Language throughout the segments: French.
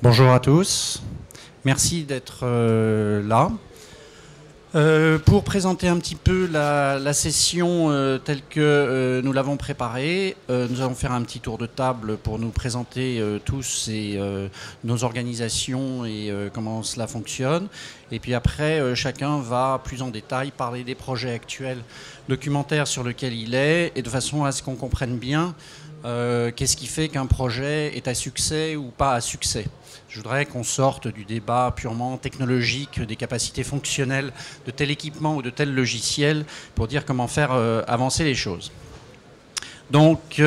Bonjour à tous, merci d'être là. Pour présenter un petit peu la session telle que nous l'avons préparée, nous allons faire un petit tour de table pour nous présenter tous nos organisations et comment cela fonctionne. Et puis après, chacun va plus en détail parler des projets actuels documentaires sur lesquels il est, et de façon à ce qu'on comprenne bien qu'est-ce qui fait qu'un projet est à succès ou pas à succès. Je voudrais qu'on sorte du débat purement technologique, des capacités fonctionnelles de tel équipement ou de tel logiciel pour dire comment faire avancer les choses. Donc,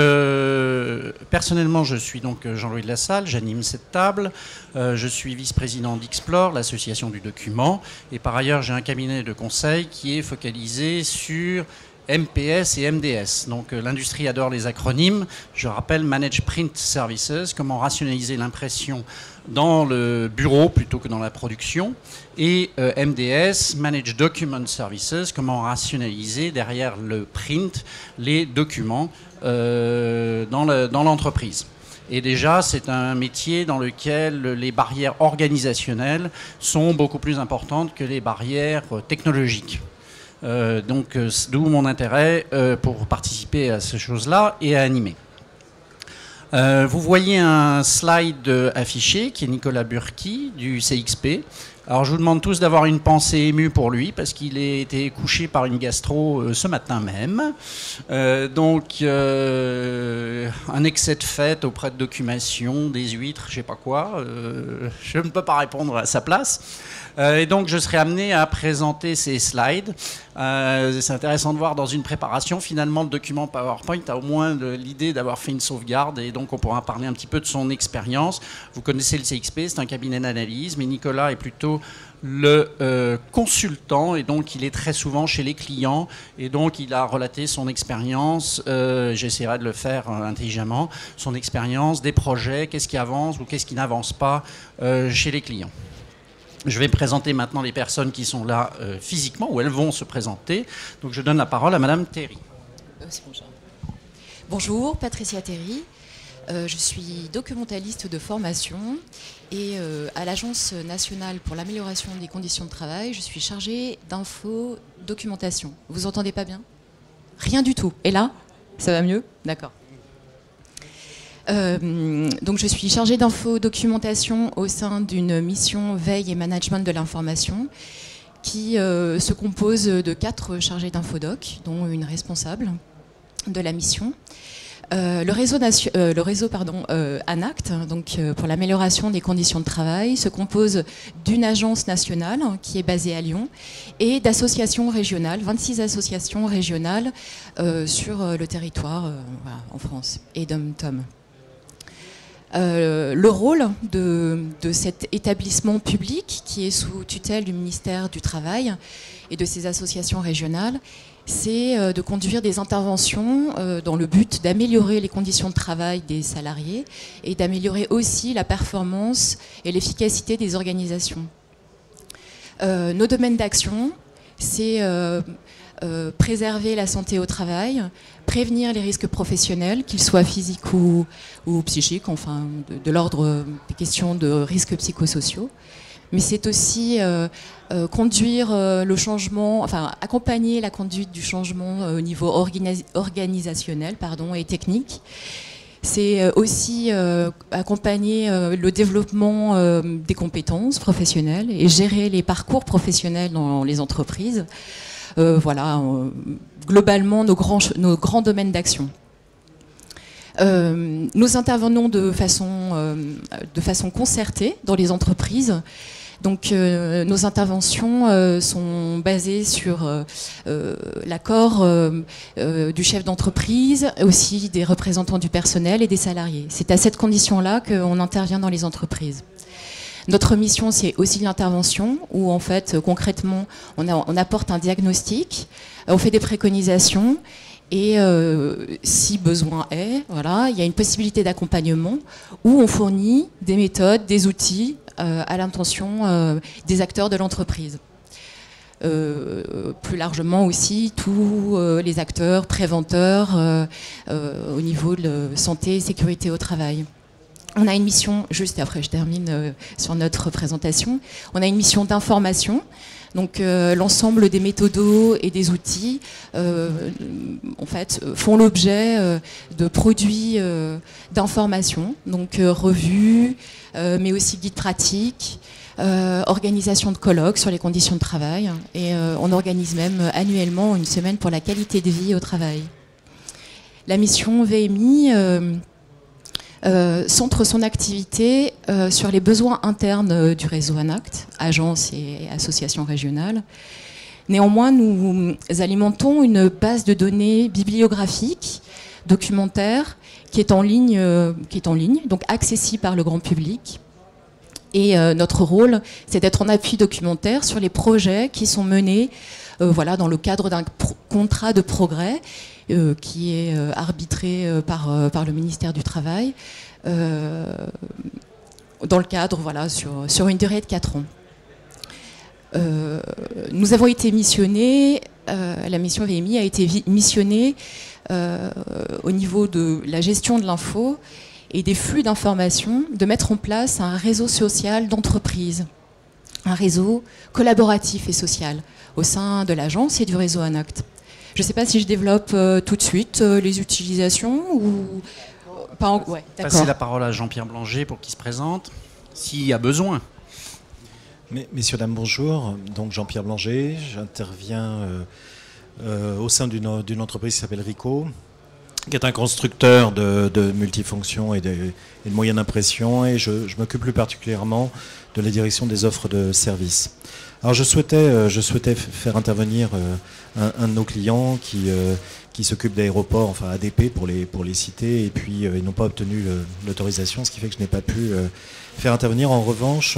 personnellement, je suis donc Jean-Louis de la Salle, j'anime cette table. Je suis vice-président d'Explore, l'association du document. Et par ailleurs, j'ai un cabinet de conseil qui est focalisé sur MPS et MDS. Donc l'industrie adore les acronymes. Je rappelle Managed Print Services, comment rationaliser l'impression dans le bureau plutôt que dans la production. Et MDS, Managed Document Services, comment rationaliser derrière le print les documents dans l'entreprise. Et déjà, c'est un métier dans lequel les barrières organisationnelles sont beaucoup plus importantes que les barrières technologiques. Donc, d'où mon intérêt pour participer à ces choses-là et à animer. Vous voyez un slide affiché qui est Nicolas Burki du CXP. Alors, je vous demande tous d'avoir une pensée émue pour lui parce qu'il a été couché par une gastro ce matin même. Donc, un excès de fête auprès de documentation, des huîtres, je sais pas quoi. Je ne peux pas répondre à sa place. Et donc, je serai amené à présenter ces slides. C'est intéressant de voir dans une préparation, finalement, le document PowerPoint a au moins l'idée d'avoir fait une sauvegarde et donc on pourra parler un petit peu de son expérience. Vous connaissez le CXP, c'est un cabinet d'analyse, mais Nicolas est plutôt le consultant et donc il est très souvent chez les clients et donc il a relaté son expérience, j'essaierai de le faire intelligemment, son expérience des projets, qu'est-ce qui avance ou qu'est-ce qui n'avance pas chez les clients. Je vais présenter maintenant les personnes qui sont là physiquement, ou elles vont se présenter. Donc je donne la parole à Madame Théry. Bonjour, Patricia Théry. Je suis documentaliste de formation et à l'Agence nationale pour l'amélioration des conditions de travail, je suis chargée d'info documentation. Vous entendez pas bien? Rien du tout. Et là, ça va mieux? D'accord. Donc je suis chargée d'info documentation au sein d'une mission veille et management de l'information qui se compose de 4 chargés d'infodoc, dont une responsable de la mission. Le réseau ANACT, donc pour l'amélioration des conditions de travail, se compose d'une agence nationale qui est basée à Lyon et d'associations régionales, 26 associations régionales sur le territoire en France et dom-tom. Le rôle de cet établissement public qui est sous tutelle du ministère du Travail et de ces associations régionales, c'est de conduire des interventions dans le but d'améliorer les conditions de travail des salariés et d'améliorer aussi la performance et l'efficacité des organisations. Nos domaines d'action, c'est préserver la santé au travail, prévenir les risques professionnels, qu'ils soient physiques ou psychiques, enfin de l'ordre des questions de risques psychosociaux. Mais c'est aussi conduire le changement, enfin accompagner la conduite du changement au niveau organisationnel et technique. C'est aussi accompagner le développement des compétences professionnelles et gérer les parcours professionnels dans les entreprises. Voilà, globalement, nos grands domaines d'action. Nous intervenons de façon concertée dans les entreprises. Donc, nos interventions sont basées sur l'accord du chef d'entreprise, aussi des représentants du personnel et des salariés. C'est à cette condition-là qu'on intervient dans les entreprises. Notre mission, c'est aussi l'intervention, où en fait, concrètement, on apporte un diagnostic, on fait des préconisations, et si besoin est, voilà, il y a une possibilité d'accompagnement, où on fournit des méthodes, des outils à l'intention des acteurs de l'entreprise. Plus largement aussi, tous les acteurs préventeurs au niveau de santé et sécurité au travail. On a une mission, juste après je termine sur notre présentation, on a une mission d'information. Donc l'ensemble des méthodos et des outils en fait, font l'objet de produits d'information, donc revues, mais aussi guides pratiques, organisation de colloques sur les conditions de travail, et on organise même annuellement une semaine pour la qualité de vie au travail. La mission VMI centre son activité sur les besoins internes du réseau ANACT, agences et associations régionales. Néanmoins, nous alimentons une base de données bibliographique, documentaire, qui est en ligne, donc accessible par le grand public. Et notre rôle, c'est d'être en appui documentaire sur les projets qui sont menés voilà, dans le cadre d'un contrat de progrès qui est arbitré par le ministère du Travail, dans le cadre, voilà, sur une durée de 4 ans. Nous avons été missionnés, la mission VMI a été missionnée au niveau de la gestion de l'info et des flux d'informations, de mettre en place un réseau social d'entreprises, un réseau collaboratif et social au sein de l'agence et du réseau ANACT. Je ne sais pas si je développe tout de suite les utilisations ou pas. Ouais, passer la parole à Jean-Pierre Blanger pour qu'il se présente, s'il y a besoin. Messieurs, dames, bonjour. Donc Jean-Pierre Blanger, j'interviens au sein d'une entreprise qui s'appelle Ricoh, qui est un constructeur de multifonctions et de moyens d'impression, et je m'occupe plus particulièrement de la direction des offres de services. Alors je souhaitais faire intervenir un de nos clients qui s'occupe d'aéroports, enfin ADP pour les citer, et puis ils n'ont pas obtenu l'autorisation, ce qui fait que je n'ai pas pu faire intervenir. En revanche,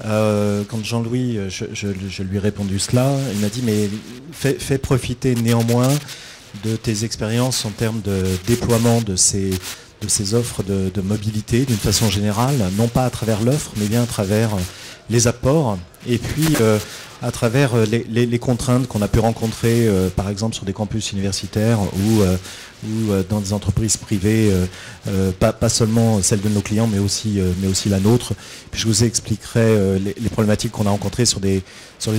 quand Jean-Louis, je lui ai répondu cela, il m'a dit mais fais profiter néanmoins de tes expériences en termes de déploiement de ces offres de mobilité d'une façon générale, non pas à travers l'offre, mais bien à travers les apports, et puis à travers les contraintes qu'on a pu rencontrer, par exemple sur des campus universitaires ou dans des entreprises privées, pas seulement celles de nos clients, mais aussi la nôtre. Puis je vous expliquerai les problématiques qu'on a rencontrées sur les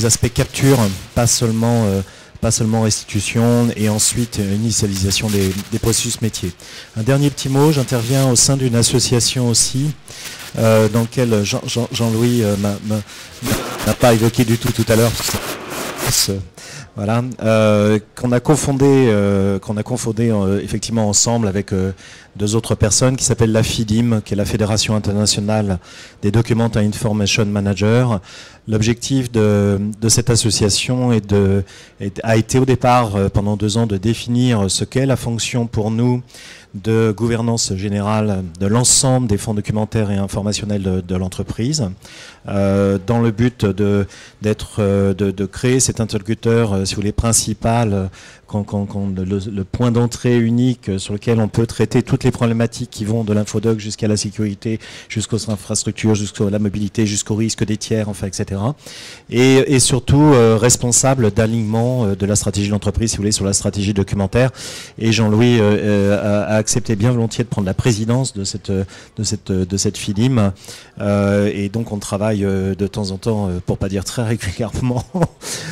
aspects capture, pas seulement restitution, et ensuite initialisation des processus métiers. Un dernier petit mot, j'interviens au sein d'une association aussi, dans laquelle Jean-Louis n'a pas évoqué du tout à l'heure, voilà, qu'on a confondé effectivement ensemble avec deux autres personnes, qui s'appellent la FIDIM, qui est la Fédération internationale des Document and Information Managers. L'objectif de cette association a été au départ, pendant 2 ans, de définir ce qu'est la fonction pour nous de gouvernance générale de l'ensemble des fonds documentaires et informationnels de l'entreprise, dans le but de créer cet interlocuteur, si vous voulez, principal, le point d'entrée unique sur lequel on peut traiter toutes les problématiques qui vont de l'infodoc jusqu'à la sécurité, jusqu'aux infrastructures, jusqu'à la mobilité, jusqu'au risque des tiers, enfin, etc. Et surtout responsable d'alignement de la stratégie de l'entreprise, si vous voulez, sur la stratégie documentaire. Et Jean-Louis a accepté bien volontiers de prendre la présidence de cette FIDIM. Et donc on travaille de temps en temps, pour pas dire très régulièrement,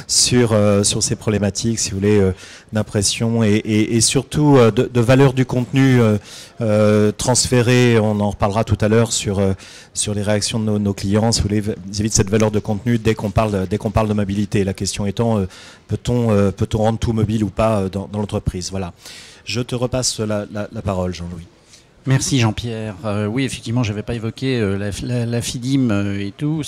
sur ces problématiques, si vous voulez, d'impression et surtout de valeur du contenu transféré. On en reparlera tout à l'heure sur les réactions de nos clients, si vous voulez, vis-à-vis de cette valeur de contenu dès qu'on parle de mobilité. La question étant, peut-on rendre tout mobile ou pas dans l'entreprise. Voilà. Je te repasse la parole, Jean-Louis. Merci Jean-Pierre. Oui, effectivement, je n'avais pas évoqué la FIDIM et tout.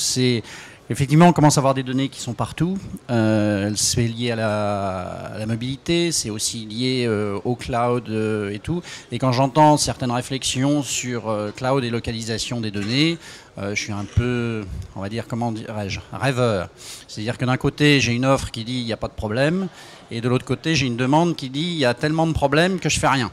Effectivement, on commence à avoir des données qui sont partout. C'est lié à la mobilité, c'est aussi lié au cloud et tout. Et quand j'entends certaines réflexions sur cloud et localisation des données, je suis un peu, on va dire, comment dirais-je, rêveur. C'est-à-dire que d'un côté, j'ai une offre qui dit il n'y a pas de problème, et de l'autre côté, j'ai une demande qui dit il y a tellement de problèmes que je fais rien.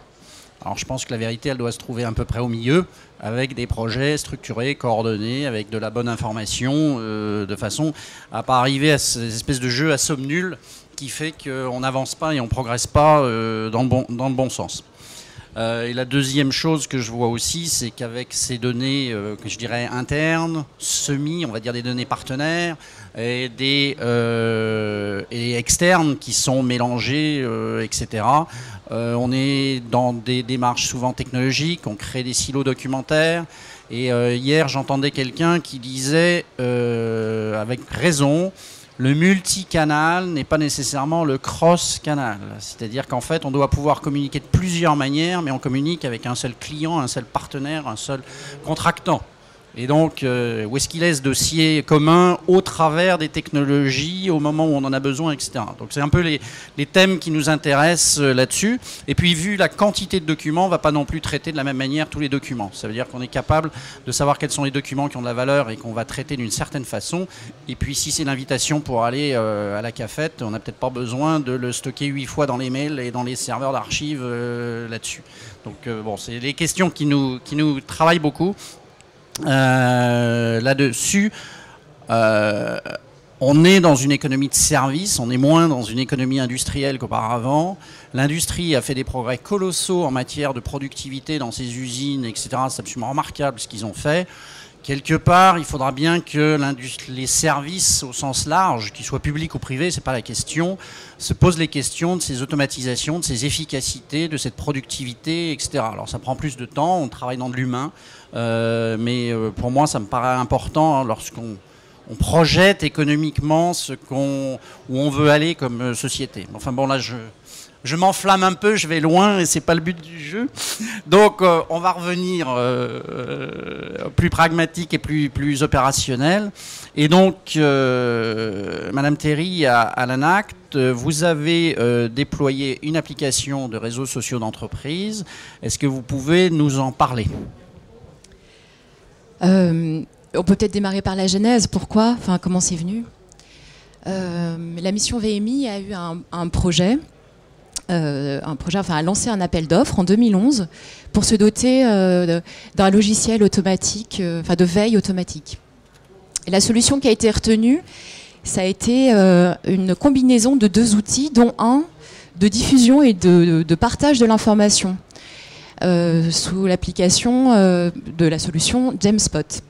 Alors je pense que la vérité, elle doit se trouver à peu près au milieu, avec des projets structurés, coordonnés, avec de la bonne information, de façon à pas arriver à ces espèces de jeux à somme nulle qui fait qu'on n'avance pas et on ne progresse pas dans le bon sens. Et la deuxième chose que je vois aussi, c'est qu'avec ces données, que je dirais internes, on va dire des données partenaires, et et externes qui sont mélangées, etc. On est dans des démarches souvent technologiques, on crée des silos documentaires. Et hier, j'entendais quelqu'un qui disait, avec raison, le multicanal n'est pas nécessairement le cross-canal. C'est-à-dire qu'en fait, on doit pouvoir communiquer de plusieurs manières, mais on communique avec un seul client, un seul partenaire, un seul contractant. Et donc, où est-ce qu'il est ce dossier commun au travers des technologies, au moment où on en a besoin, etc. Donc c'est un peu les thèmes qui nous intéressent là-dessus. Et puis, vu la quantité de documents, on ne va pas non plus traiter de la même manière tous les documents. Ça veut dire qu'on est capable de savoir quels sont les documents qui ont de la valeur et qu'on va traiter d'une certaine façon. Et puis, si c'est l'invitation pour aller à la cafette, on n'a peut-être pas besoin de le stocker 8 fois dans les mails et dans les serveurs d'archives là-dessus. Donc, bon, c'est les questions qui nous travaillent beaucoup. Là-dessus, on est dans une économie de service, on est moins dans une économie industrielle qu'auparavant. L'industrie a fait des progrès colossaux en matière de productivité dans ses usines, etc. C'est absolument remarquable ce qu'ils ont fait. Quelque part, il faudra bien que les services au sens large, qu'ils soient publics ou privés, c'est pas la question, se posent les questions de ces automatisations, de ces efficacités, de cette productivité, etc. Alors ça prend plus de temps, on travaille dans de l'humain, mais pour moi ça me paraît important lorsqu'on projette économiquement où on veut aller comme société. Enfin bon, là je m'enflamme un peu, je vais loin et c'est pas le but du jeu. Donc on va revenir plus pragmatique et plus opérationnel. Et donc, Madame Théry, à l'ANACT, vous avez déployé une application de réseaux sociaux d'entreprise. Est-ce que vous pouvez nous en parler ? On peut peut-être démarrer par la genèse. Pourquoi ? Enfin, comment c'est venu ? La mission VMI a eu un projet. A lancé un appel d'offres en 2011 pour se doter d'un logiciel automatique, de veille automatique. Et la solution qui a été retenue, ça a été une combinaison de 2 outils, dont un de diffusion et de partage de l'information sous l'application de la solution Jamspot.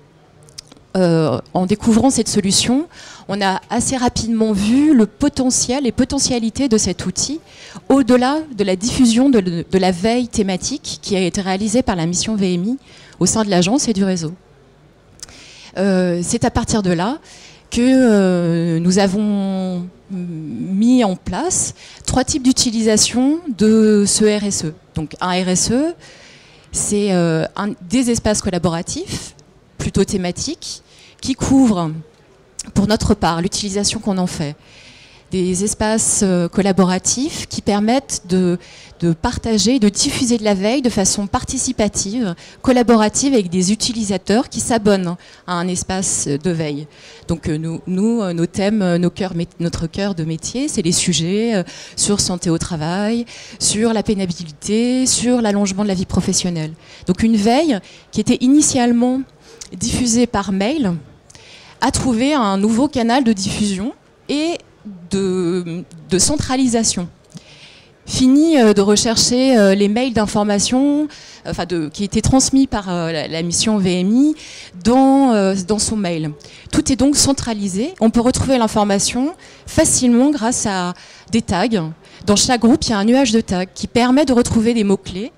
En découvrant cette solution, on a assez rapidement vu le potentiel et potentialités de cet outil au-delà de la diffusion de la veille thématique qui a été réalisée par la mission VMI au sein de l'agence et du réseau. C'est à partir de là que nous avons mis en place 3 types d'utilisation de ce RSE. Donc un RSE, c'est des espaces collaboratifs plutôt thématiques, qui couvrent, pour notre part, l'utilisation qu'on en fait. Des espaces collaboratifs qui permettent de partager, de diffuser de la veille de façon participative, collaborative avec des utilisateurs qui s'abonnent à un espace de veille. Donc nos thèmes, notre cœur de métier, c'est les sujets sur santé au travail, sur la pénibilité, sur l'allongement de la vie professionnelle. Donc une veille qui était initialement diffusée par mail, a trouvé un nouveau canal de diffusion et de centralisation. Fini de rechercher les mails d'information qui étaient transmis par la mission VMI dans son mail. Tout est donc centralisé. On peut retrouver l'information facilement grâce à des tags. Dans chaque groupe, il y a un nuage de tags qui permet de retrouver des mots-clés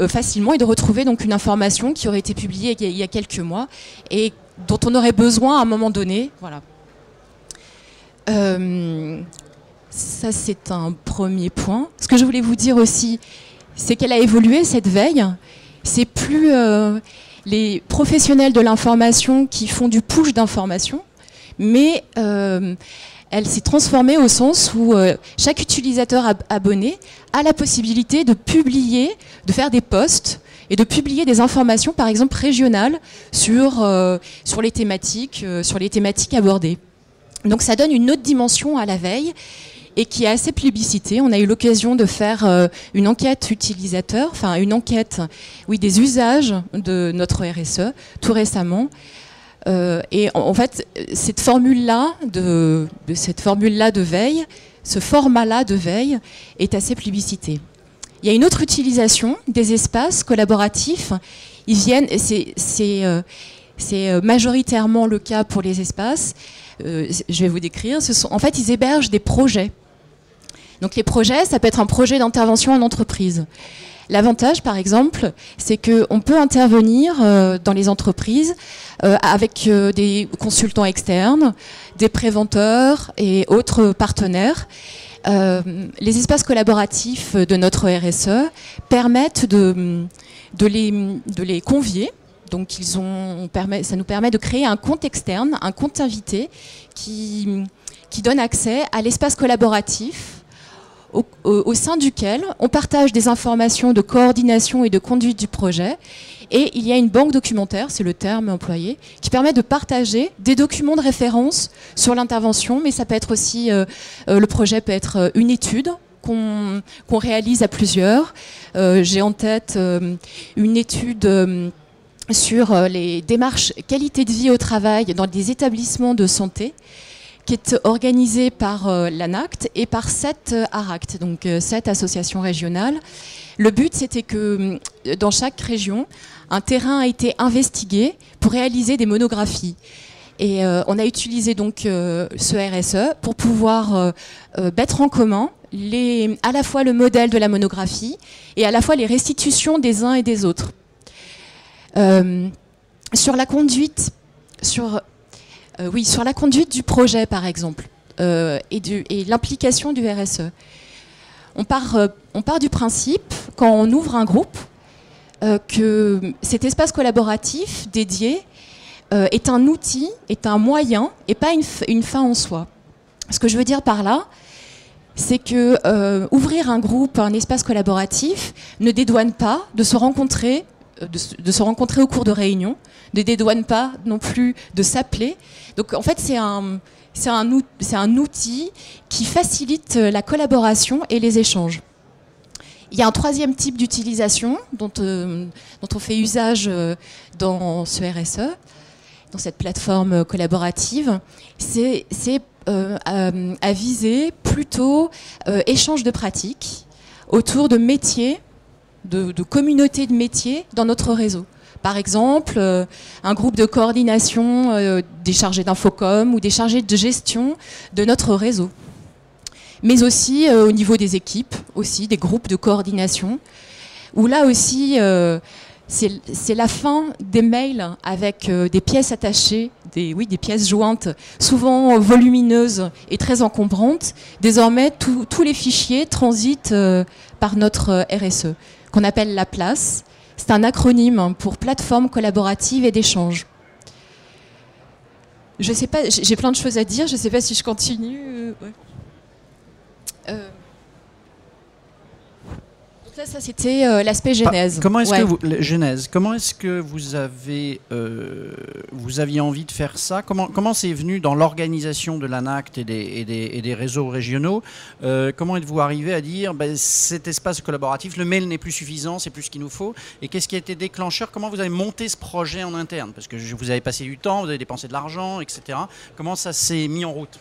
facilement et de retrouver donc une information qui aurait été publiée il y a quelques mois et dont on aurait besoin à un moment donné. Voilà. Ça, c'est un premier point. Ce que je voulais vous dire aussi, c'est qu'elle a évolué, cette veille. C'est plus les professionnels de l'information qui font du push d'information, mais elle s'est transformée au sens où chaque utilisateur abonné a la possibilité de publier, de faire des posts et de publier des informations, par exemple régionales, sur les thématiques abordées. Donc ça donne une autre dimension à la veille et qui est assez plébiscitée. On a eu l'occasion de faire une enquête utilisateur, une enquête des usages de notre RSE tout récemment. Et en fait, cette formule-là de veille, ce format-là de veille est assez plébiscité. Il y a une autre utilisation des espaces collaboratifs. Ils viennent, c'est majoritairement le cas pour les espaces. Je vais vous décrire. En fait, ils hébergent des projets. Donc les projets, ça peut être un projet d'intervention en entreprise. L'avantage, par exemple, c'est qu'on peut intervenir dans les entreprises avec des consultants externes, des préventeurs et autres partenaires. Les espaces collaboratifs de notre RSE permettent de les convier. Donc ça nous permet de créer un compte externe, un compte invité qui donne accès à l'espace collaboratif au sein duquel on partage des informations de coordination et de conduite du projet. Et il y a une banque documentaire, c'est le terme employé, qui permet de partager des documents de référence sur l'intervention, mais ça peut être aussi, le projet peut être une étude qu'on réalise à plusieurs. J'ai en tête une étude sur les démarches qualité de vie au travail dans des établissements de santé, qui est organisée par l'ANACT et par 7 ARACT, donc 7 associations régionales. Le but, c'était que dans chaque région, un terrain a été investigué pour réaliser des monographies. Et on a utilisé donc ce RSE pour pouvoir mettre en commun à la fois le modèle de la monographie et à la fois les restitutions des uns et des autres. Sur la conduite, sur la conduite du projet, par exemple, et l'implication du RSE. On part du principe, quand on ouvre un groupe, que cet espace collaboratif dédié est un outil, est un moyen, et pas une fin en soi. Ce que je veux dire par là, c'est que ouvrir un groupe, un espace collaboratif, ne dédouane pas de se rencontrer au cours de réunions, ne dédouane pas non plus de s'appeler. Donc en fait, c'est un outil qui facilite la collaboration et les échanges. Il y a un troisième type d'utilisation dont on fait usage dans ce RSE, dans cette plateforme collaborative, c'est à viser plutôt échange de pratiques autour de métiers, de communautés de métiers dans notre réseau. Par exemple, un groupe de coordination des chargés d'infocom ou des chargés de gestion de notre réseau. Mais aussi au niveau des équipes, aussi des groupes de coordination, où là aussi, c'est la fin des mails avec des pièces attachées, des pièces jointes, souvent volumineuses et très encombrantes. Désormais, tous les fichiers transitent par notre RSE, qu'on appelle la place. C'est un acronyme pour plateforme collaborative et d'échange. Je sais pas, j'ai plein de choses à dire, je ne sais pas si je continue. Ouais. Donc là, ça c'était l'aspect genèse. Comment est-ce que vous aviez envie de faire ça? Comment c'est venu dans l'organisation de l'ANACT et des réseaux régionaux? Comment êtes-vous arrivé à dire cet espace collaboratif, le mail n'est plus suffisant, c'est plus ce qu'il nous faut? Et qu'est-ce qui a été déclencheur? Comment vous avez monté ce projet en interne? Parce que vous avez passé du temps, vous avez dépensé de l'argent, etc. Comment ça s'est mis en route?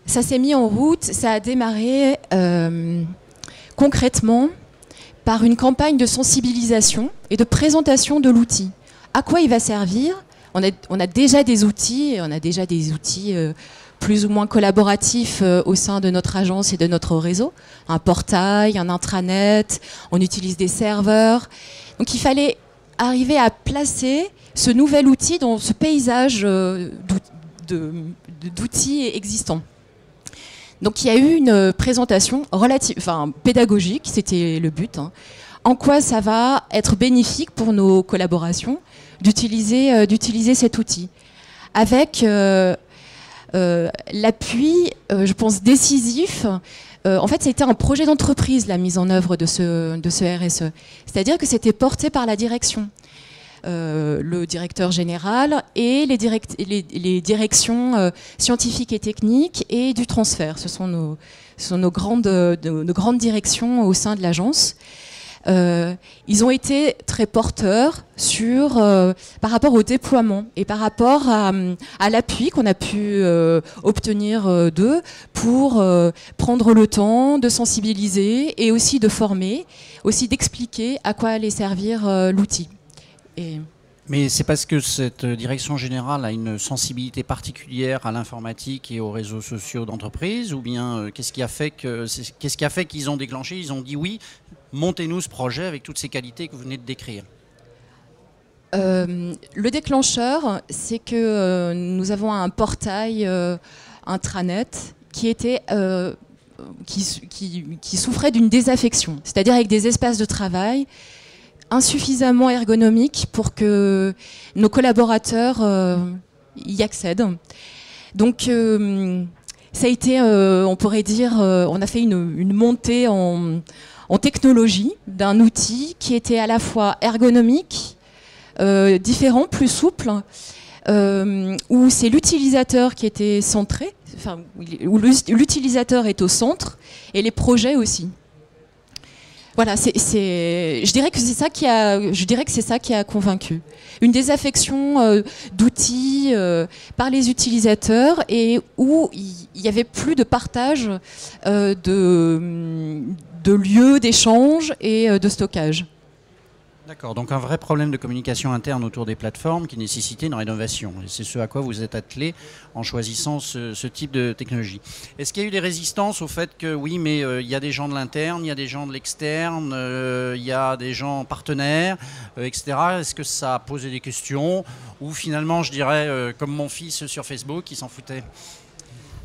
Ça s'est mis en route, ça a démarré concrètement par une campagne de sensibilisation et de présentation de l'outil. À quoi il va servir? On a déjà des outils, plus ou moins collaboratifs au sein de notre agence et de notre réseau. Un portail, un intranet, on utilise des serveurs. Donc il fallait arriver à placer ce nouvel outil dans ce paysage d'outils existants. Donc il y a eu une présentation pédagogique, c'était le but. En quoi ça va être bénéfique pour nos collaborations d'utiliser cet outil, avec l'appui, je pense, décisif. En fait, c'était un projet d'entreprise, la mise en œuvre de ce RSE. C'est-à-dire que c'était porté par la direction. Le directeur général et les directions scientifiques et techniques et du transfert. Ce sont nos grandes directions au sein de l'agence. ils ont été très porteurs par rapport au déploiement et par rapport à l'appui qu'on a pu obtenir d'eux pour prendre le temps de sensibiliser et aussi de former, aussi d'expliquer à quoi allait servir l'outil. Mais c'est parce que cette direction générale a une sensibilité particulière à l'informatique et aux réseaux sociaux d'entreprise, ou bien qu'est-ce qui a fait qu'ils ont déclenché, ils ont dit oui, montez-nous ce projet avec toutes ces qualités que vous venez de décrire? Le déclencheur, c'est que nous avons un portail intranet qui était qui souffrait d'une désaffection, c'est-à-dire avec des espaces de travail insuffisamment ergonomiques pour que nos collaborateurs y accèdent. Donc ça a été, on pourrait dire, on a fait une montée en technologie d'un outil qui était à la fois ergonomique, différent, plus souple, où c'est l'utilisateur qui était centré, enfin, où l'utilisateur est au centre, et les projets aussi. Voilà, je dirais que c'est ça qui a convaincu. Une désaffection d'outils par les utilisateurs et où il n'y avait plus de partage de lieux d'échange et de stockage. D'accord, donc un vrai problème de communication interne autour des plateformes qui nécessitait une rénovation. Et c'est ce à quoi vous êtes attelé en choisissant ce type de technologie. Est-ce qu'il y a eu des résistances au fait que oui, mais il y a des gens de l'interne, il y a des gens de l'externe, il y a des gens partenaires, etc. Est-ce que ça a posé des questions? Ou finalement, je dirais, comme mon fils sur Facebook, qui s'en foutait?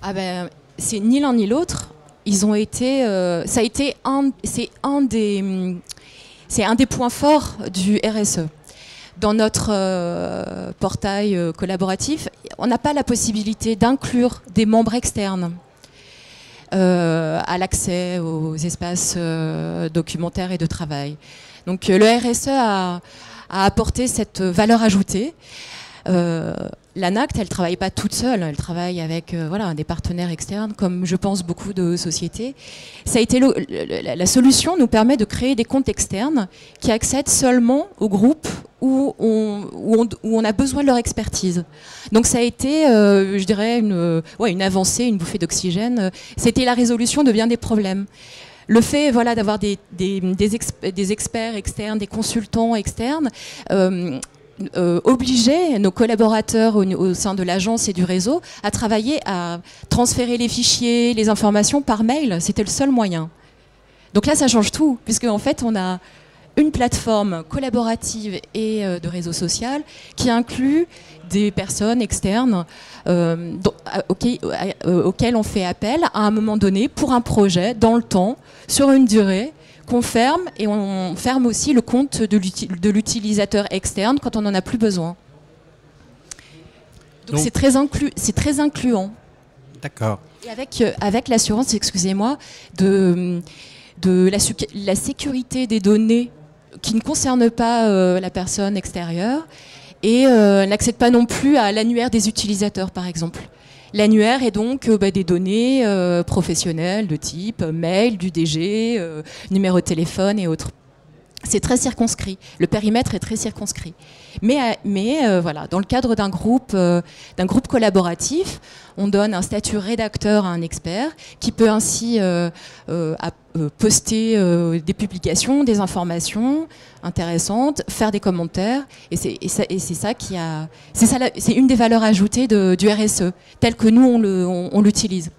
Ah ben, c'est ni l'un ni l'autre. Ils ont été... ça a été c'est un des points forts du RSE. Dans notre portail collaboratif, on n'a pas la possibilité d'inclure des membres externes à l'accès aux espaces documentaires et de travail. Donc le RSE a apporté cette valeur ajoutée. L'ANACT, elle ne travaille pas toute seule, elle travaille avec des partenaires externes, comme je pense beaucoup de sociétés. Ça a été la solution nous permet de créer des comptes externes qui accèdent seulement aux groupes où on a besoin de leur expertise. Donc ça a été, je dirais, une avancée, une bouffée d'oxygène. C'était la résolution de bien des problèmes. Le fait d'avoir des experts externes, des consultants externes, obliger nos collaborateurs au sein de l'agence et du réseau à travailler à transférer les fichiers, les informations par mail. C'était le seul moyen. Donc là, ça change tout, puisque en fait, on a une plateforme collaborative et de réseau social qui inclut des personnes externes auxquelles on fait appel à un moment donné pour un projet dans le temps, sur une durée, qu'on ferme, et on ferme aussi le compte de l'utilisateur externe quand on n'en a plus besoin. Donc c'est très incluant. D'accord. Et avec l'assurance, excusez-moi, de la sécurité des données qui ne concernent pas la personne extérieure et n'accède pas non plus à l'annuaire des utilisateurs, par exemple. L'annuaire est donc des données professionnelles de type mail, du DG, numéro de téléphone et autres. C'est très circonscrit. Le périmètre est très circonscrit. Mais dans le cadre d'un groupe collaboratif, on donne un statut rédacteur à un expert qui peut ainsi poster des publications, des informations intéressantes, faire des commentaires. Et c'est une des valeurs ajoutées du RSE, tel que nous on l'utilise.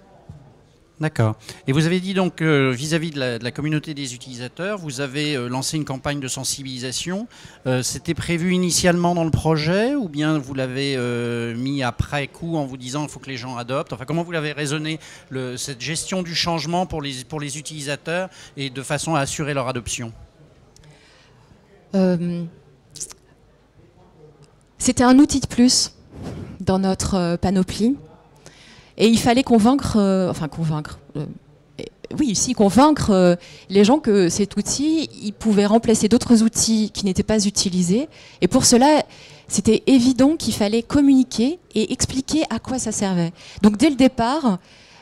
D'accord. Et vous avez dit donc vis-à-vis de la communauté des utilisateurs, vous avez lancé une campagne de sensibilisation. C'était prévu initialement dans le projet ou bien vous l'avez mis après coup en vous disant il faut que les gens adoptent? Enfin, comment vous l'avez raisonné, cette gestion du changement pour les utilisateurs et de façon à assurer leur adoption? C'était un outil de plus dans notre panoplie. Et il fallait convaincre les gens que cet outil, il pouvait remplacer d'autres outils qui n'étaient pas utilisés. Et pour cela, c'était évident qu'il fallait communiquer et expliquer à quoi ça servait. Donc dès le départ,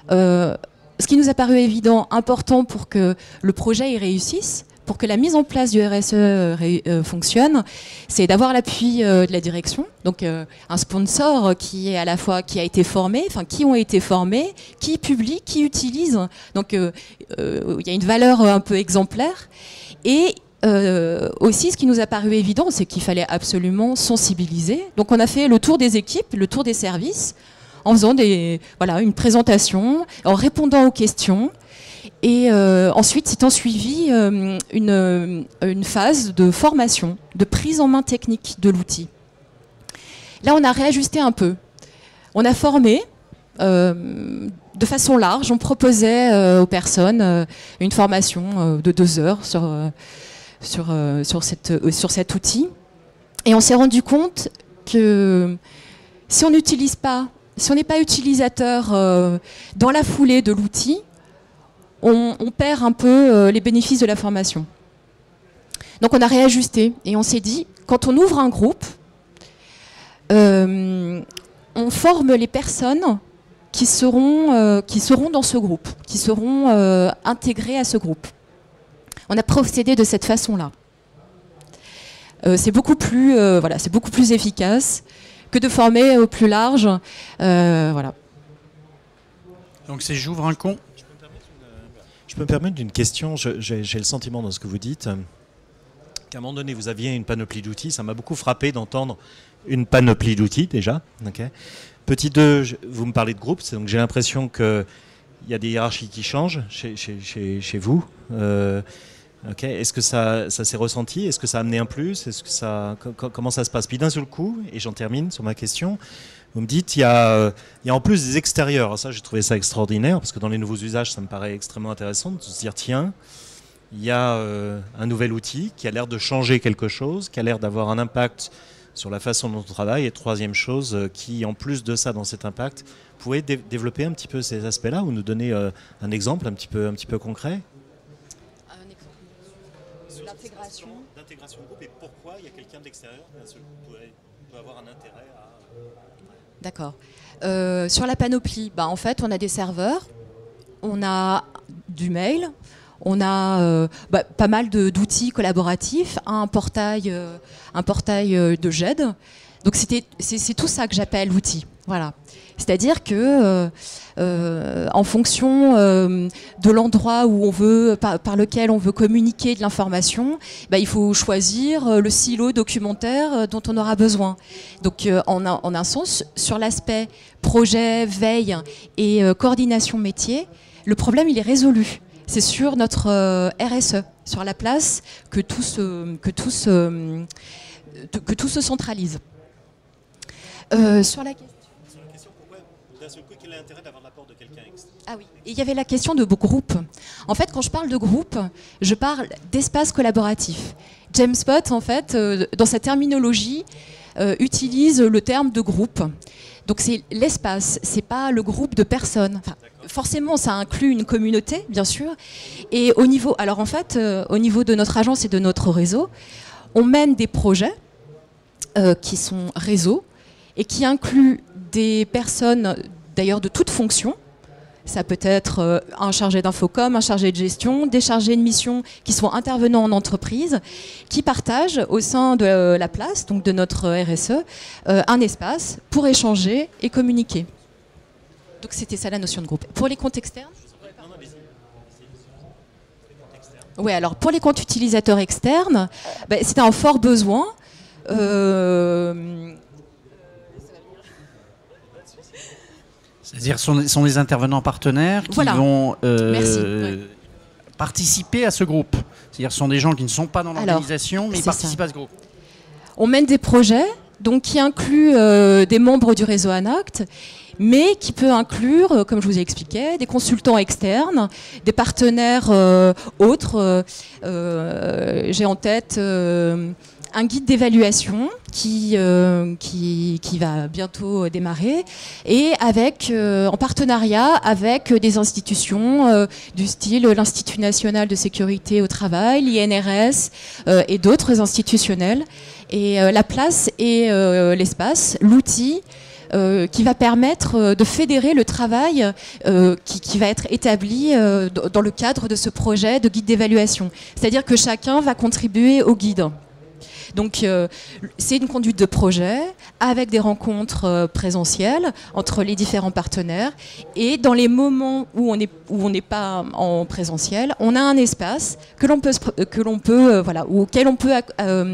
ce qui nous a paru évident, important pour que le projet y réussisse, pour que la mise en place du RSE fonctionne, c'est d'avoir l'appui de la direction, donc un sponsor qui a été formé, enfin qui ont été formés, qui publie, qui utilise. Donc il y a une valeur un peu exemplaire. Et aussi, ce qui nous a paru évident, c'est qu'il fallait absolument sensibiliser. Donc on a fait le tour des équipes, le tour des services, en faisant une présentation, en répondant aux questions. Et ensuite, s'est suivi une phase de formation, de prise en main technique de l'outil. Là, on a réajusté un peu. On a formé de façon large. On proposait aux personnes une formation de 2 heures sur cet outil. Et on s'est rendu compte que si on n'est pas utilisateur dans la foulée de l'outil, on perd un peu les bénéfices de la formation. Donc on a réajusté et on s'est dit, quand on ouvre un groupe, on forme les personnes qui seront dans ce groupe, qui seront intégrées à ce groupe. On a procédé de cette façon-là. C'est beaucoup plus efficace que de former au plus large. Voilà. Donc c'est j'ouvre un compte. Je peux me permettre d'une question. J'ai le sentiment dans ce que vous dites qu'à un moment donné, vous aviez une panoplie d'outils. Ça m'a beaucoup frappé d'entendre une panoplie d'outils déjà. Okay. Petit 2, vous me parlez de groupe. Donc j'ai l'impression qu'il y a des hiérarchies qui changent chez vous. Okay. Est-ce que ça s'est ressenti? Est-ce que ça a amené un plus? Comment ça se passe? Puis d'un seul coup, et j'en termine sur ma question, vous me dites il y a en plus des extérieurs. Alors ça, j'ai trouvé ça extraordinaire, parce que dans les nouveaux usages, ça me paraît extrêmement intéressant de se dire tiens, il y a un nouvel outil qui a l'air de changer quelque chose, qui a l'air d'avoir un impact sur la façon dont on travaille. Et troisième chose, qui en plus de ça, dans cet impact, pouvez développer un petit peu ces aspects-là ou nous donner un exemple un petit peu concret? D'intégration de groupe et pourquoi il y a quelqu'un d'extérieur qui peut avoir un intérêt à... D'accord. Sur la panoplie, en fait, on a des serveurs, on a du mail, on a pas mal d'outils collaboratifs, un portail de GED. Donc c'est tout ça que j'appelle outil. Voilà. C'est-à-dire que en fonction de l'endroit où on veut, par lequel on veut communiquer de l'information, il faut choisir le silo documentaire dont on aura besoin. Donc en un sens, sur l'aspect projet, veille et coordination métier, le problème il est résolu. C'est sur notre RSE, sur la place que tout se centralise. Sur la question, pourquoi d'un seul coup, quel est l'intérêt d'avoir l'apport de quelqu'un externe? Ah oui, il y avait la question de groupe. En fait, quand je parle de groupe, je parle d'espace collaboratif. James Spott, en fait, dans sa terminologie, utilise le terme de groupe. Donc c'est l'espace, c'est pas le groupe de personnes. Enfin, forcément, ça inclut une communauté, bien sûr. Et au niveau de notre agence et de notre réseau, on mène des projets qui sont réseaux, et qui inclut des personnes, d'ailleurs de toute fonction. Ça peut être un chargé d'infocom, un chargé de gestion, des chargés de mission qui sont intervenants en entreprise, qui partagent au sein de la place, donc de notre RSE, un espace pour échanger et communiquer. Donc c'était ça la notion de groupe. Pour les comptes externes ? Oui, alors pour les comptes utilisateurs externes, c'était un fort besoin. C'est-à-dire sont des intervenants partenaires qui vont participer à ce groupe. C'est-à-dire ce sont des gens qui ne sont pas dans l'organisation, mais ils participent à ce groupe. On mène des projets donc, qui incluent des membres du réseau ANACT, mais qui peut inclure, comme je vous ai expliqué, des consultants externes, des partenaires autres. J'ai en tête un guide d'évaluation qui va bientôt démarrer et en partenariat avec des institutions du style l'Institut national de sécurité au travail, l'INRS et d'autres institutionnels. Et la place et l'espace, l'outil qui va permettre de fédérer le travail qui va être établi dans le cadre de ce projet de guide d'évaluation. C'est-à-dire que chacun va contribuer au guide. Donc c'est une conduite de projet avec des rencontres présentielles entre les différents partenaires, et dans les moments où on n'est pas en présentiel, on a un espace auquel on peut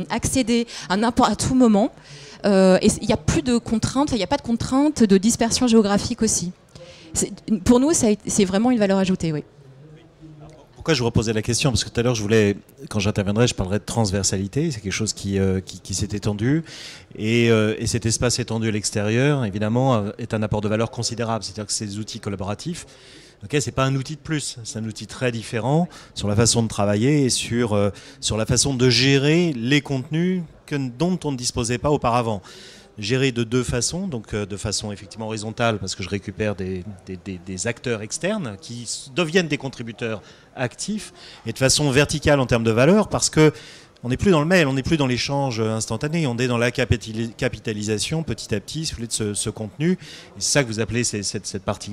accéder à tout moment, et il n'y a plus de contraintes, il n'y a pas de contraintes de dispersion géographique aussi. Pour nous, c'est vraiment une valeur ajoutée, oui. Pourquoi je vous reposais la question? Parce que tout à l'heure, quand j'interviendrai, je parlerai de transversalité. C'est quelque chose qui s'est étendu. Et cet espace étendu à l'extérieur, évidemment, est un apport de valeur considérable. C'est-à-dire que ces outils collaboratifs, c'est pas un outil de plus. C'est un outil très différent sur la façon de travailler et sur la façon de gérer les contenus dont on ne disposait pas auparavant. Gérer de deux façons, donc de façon effectivement horizontale, parce que je récupère des acteurs externes qui deviennent des contributeurs actifs, et de façon verticale en termes de valeur, parce que on n'est plus dans le mail, on n'est plus dans l'échange instantané, on est dans la capitalisation petit à petit, si vous voulez, de ce contenu. Et c'est ça que vous appelez cette partie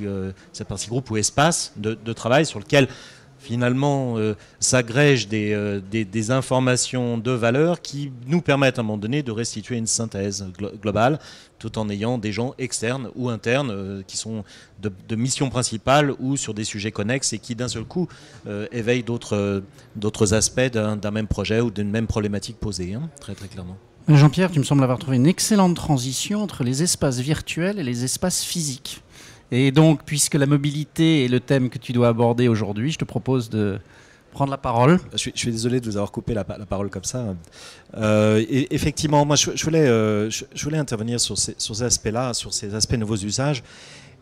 groupe ou espace de travail sur lequel finalement s'agrègent des informations de valeur qui nous permettent à un moment donné de restituer une synthèse globale, tout en ayant des gens externes ou internes qui sont de mission principale ou sur des sujets connexes et qui d'un seul coup éveillent d'autres aspects d'un même projet ou d'une même problématique posée, très très clairement. Jean-Pierre, tu me sembles avoir trouvé une excellente transition entre les espaces virtuels et les espaces physiques. Et donc, puisque la mobilité est le thème que tu dois aborder aujourd'hui, je te propose de prendre la parole. Je suis désolé de vous avoir coupé la parole comme ça. Et effectivement, moi, je voulais intervenir sur ces aspects-là, sur ces aspects nouveaux usages,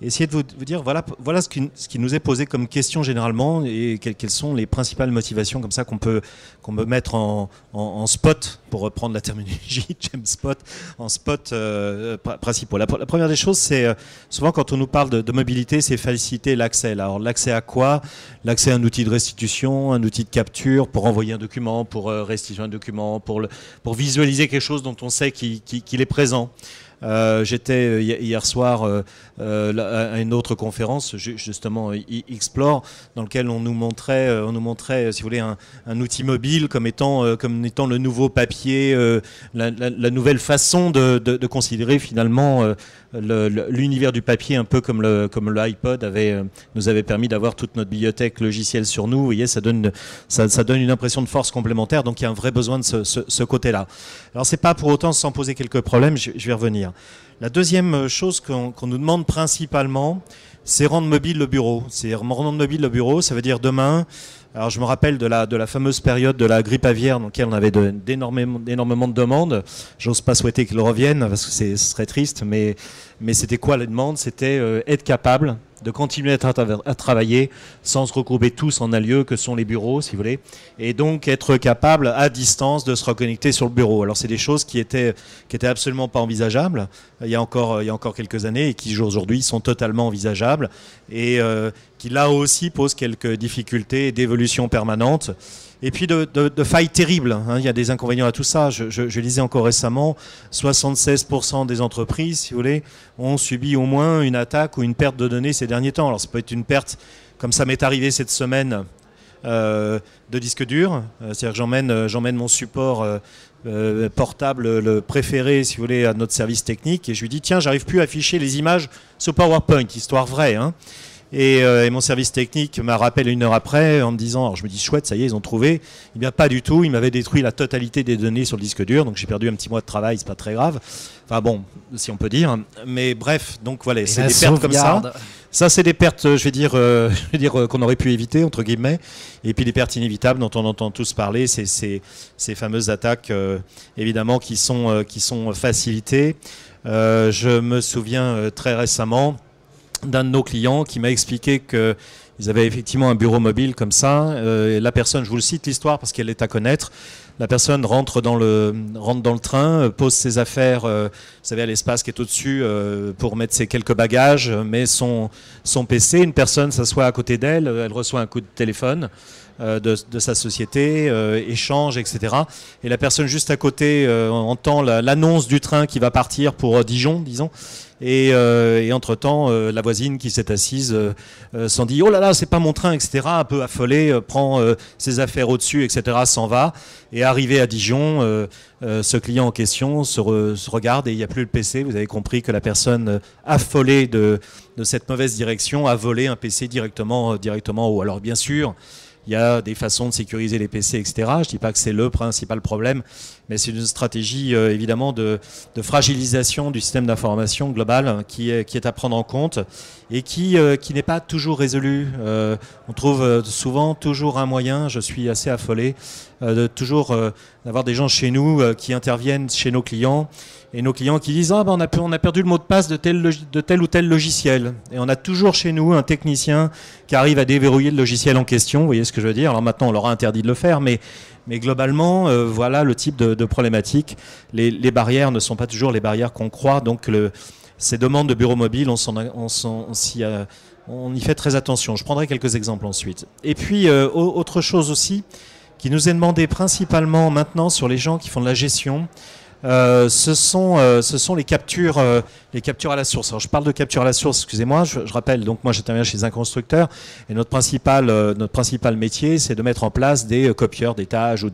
et essayer de vous dire, voilà ce qui nous est posé comme question généralement, et quelles sont les principales motivations comme ça qu'on peut mettre en spot, pour reprendre la terminologie James Spot, en spot principaux. La première des choses, c'est souvent quand on nous parle de mobilité, c'est faciliter l'accès. Alors l'accès à quoi? L'accès à un outil de restitution, un outil de capture, pour envoyer un document, pour restituer un document, pour visualiser quelque chose dont on sait qu'il est présent. J'étais hier soir à une autre conférence, justement Explore, dans lequel on nous montrait, si vous voulez, un outil mobile comme étant le nouveau papier, la nouvelle façon de considérer finalement l'univers du papier, un peu comme l'iPod nous avait permis d'avoir toute notre bibliothèque logicielle sur nous. Vous voyez, ça donne une impression de force complémentaire, donc il y a un vrai besoin de ce côté-là. Alors c'est pas pour autant sans poser quelques problèmes, je vais revenir. La deuxième chose qu'on nous demande principalement, c'est rendre mobile le bureau. C'est rendre mobile le bureau, ça veut dire demain. Alors je me rappelle de la fameuse période de la grippe aviaire dans laquelle on avait énormément de demandes. J'ose pas souhaiter qu'elle revienne parce que ce serait triste, mais c'était quoi la demande? C'était être capable de continuer à travailler sans se regrouper tous en un lieu que sont les bureaux, si vous voulez, et donc être capable à distance de se reconnecter sur le bureau. Alors c'est des choses qui étaient absolument pas envisageables il y a encore quelques années et qui aujourd'hui sont totalement envisageables et qui là aussi posent quelques difficultés d'évolution permanente. Et puis de failles terribles. Il y a des inconvénients à tout ça. Je lisais encore récemment, 76% des entreprises, si vous voulez, ont subi au moins une attaque ou une perte de données ces derniers temps. Alors ça peut être une perte, comme ça m'est arrivé cette semaine, de disque dur. C'est-à-dire que j'emmène mon support portable, le préféré, si vous voulez, à notre service technique, et je lui dis, tiens, j'arrive plus à afficher les images sur PowerPoint, histoire vraie, Et mon service technique m'a rappelé 1 heure après en me disant, alors je me dis chouette, ça y est, ils ont trouvé. Eh bien pas du tout, ils m'avaient détruit la totalité des données sur le disque dur, donc j'ai perdu un petit mois de travail, c'est pas très grave. Enfin bon, si on peut dire. Mais bref, donc voilà, c'est des pertes comme ça. Ça, c'est des pertes, je vais dire qu'on aurait pu éviter, entre guillemets. Et puis des pertes inévitables dont on entend tous parler, c'est ces fameuses attaques, évidemment, qui sont facilitées. Je me souviens très récemment d'un de nos clients qui m'a expliqué qu'ils avaient effectivement un bureau mobile comme ça. La personne, je vous le cite l'histoire parce qu'elle est à connaître, la personne rentre dans le train, pose ses affaires, vous savez, à l'espace qui est au-dessus pour mettre ses quelques bagages, met son PC, une personne s'assoit à côté d'elle, elle reçoit un coup de téléphone de sa société, échange, etc. Et la personne juste à côté entend l'annonce du train qui va partir pour Dijon, disons. Et entre-temps, la voisine qui s'est assise s'en dit « Oh là là, c'est pas mon train », etc. Un peu affolée, prend ses affaires au-dessus, etc., s'en va. Et arrivé à Dijon, ce client en question se regarde et il n'y a plus le PC. Vous avez compris que la personne affolée de cette mauvaise direction a volé un PC directement en haut. Alors bien sûr, il y a des façons de sécuriser les PC, etc. Je ne dis pas que c'est le principal problème, mais c'est une stratégie évidemment de fragilisation du système d'information global qui est à prendre en compte et qui n'est pas toujours résolue. On trouve souvent toujours un moyen, je suis assez affolé, d'avoir des gens chez nous qui interviennent chez nos clients et nos clients qui disent on a perdu le mot de passe de tel ou tel logiciel. Et on a toujours chez nous un technicien qui arrive à déverrouiller le logiciel en question. Vous voyez ce que je veux dire? Alors maintenant, on leur a interdit de le faire, mais globalement, voilà le type de problématique. Les barrières ne sont pas toujours les barrières qu'on croit. Donc ces demandes de bureaux mobiles, on y fait très attention. Je prendrai quelques exemples ensuite. Et puis, autre chose aussi, qui nous est demandé principalement maintenant sur les gens qui font de la gestion, ce sont les captures à la source. Alors je parle de capture à la source, excusez-moi, je rappelle, donc moi j'interviens chez un constructeur et notre principal métier c'est de mettre en place des copieurs d'étage ou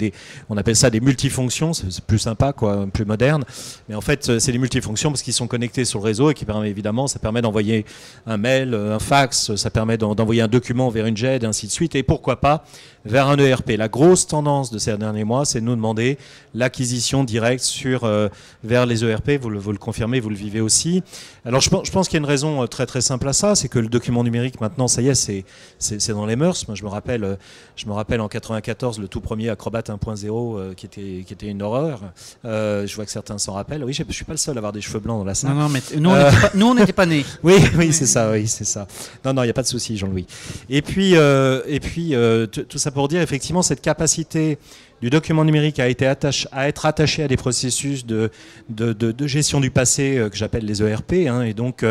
on appelle ça des multifonctions, c'est plus sympa quoi, plus moderne, mais en fait c'est des multifonctions parce qu'ils sont connectés sur le réseau et qui permet évidemment, ça permet d'envoyer un mail, un fax, ça permet d'envoyer un document vers une JED et ainsi de suite et pourquoi pas vers un ERP. La grosse tendance de ces derniers mois c'est de nous demander l'acquisition directe vers les ERP, vous le confirmez, vous le vivez aussi. Alors je pense qu'il y a une raison très très simple à ça, c'est que le document numérique maintenant, ça y est, c'est dans les mœurs. Moi je me rappelle en 94 le tout premier Acrobat 1.0 qui était une horreur. Je vois que certains s'en rappellent. Oui, je suis pas le seul à avoir des cheveux blancs dans la salle. Non, mais nous on n'était pas nés. Oui, c'est ça. Non, il n'y a pas de souci, Jean-Louis. Et puis tout ça pour dire effectivement cette capacité du document numérique à être attaché à des processus de gestion du passé que j'appelle les ERP, et donc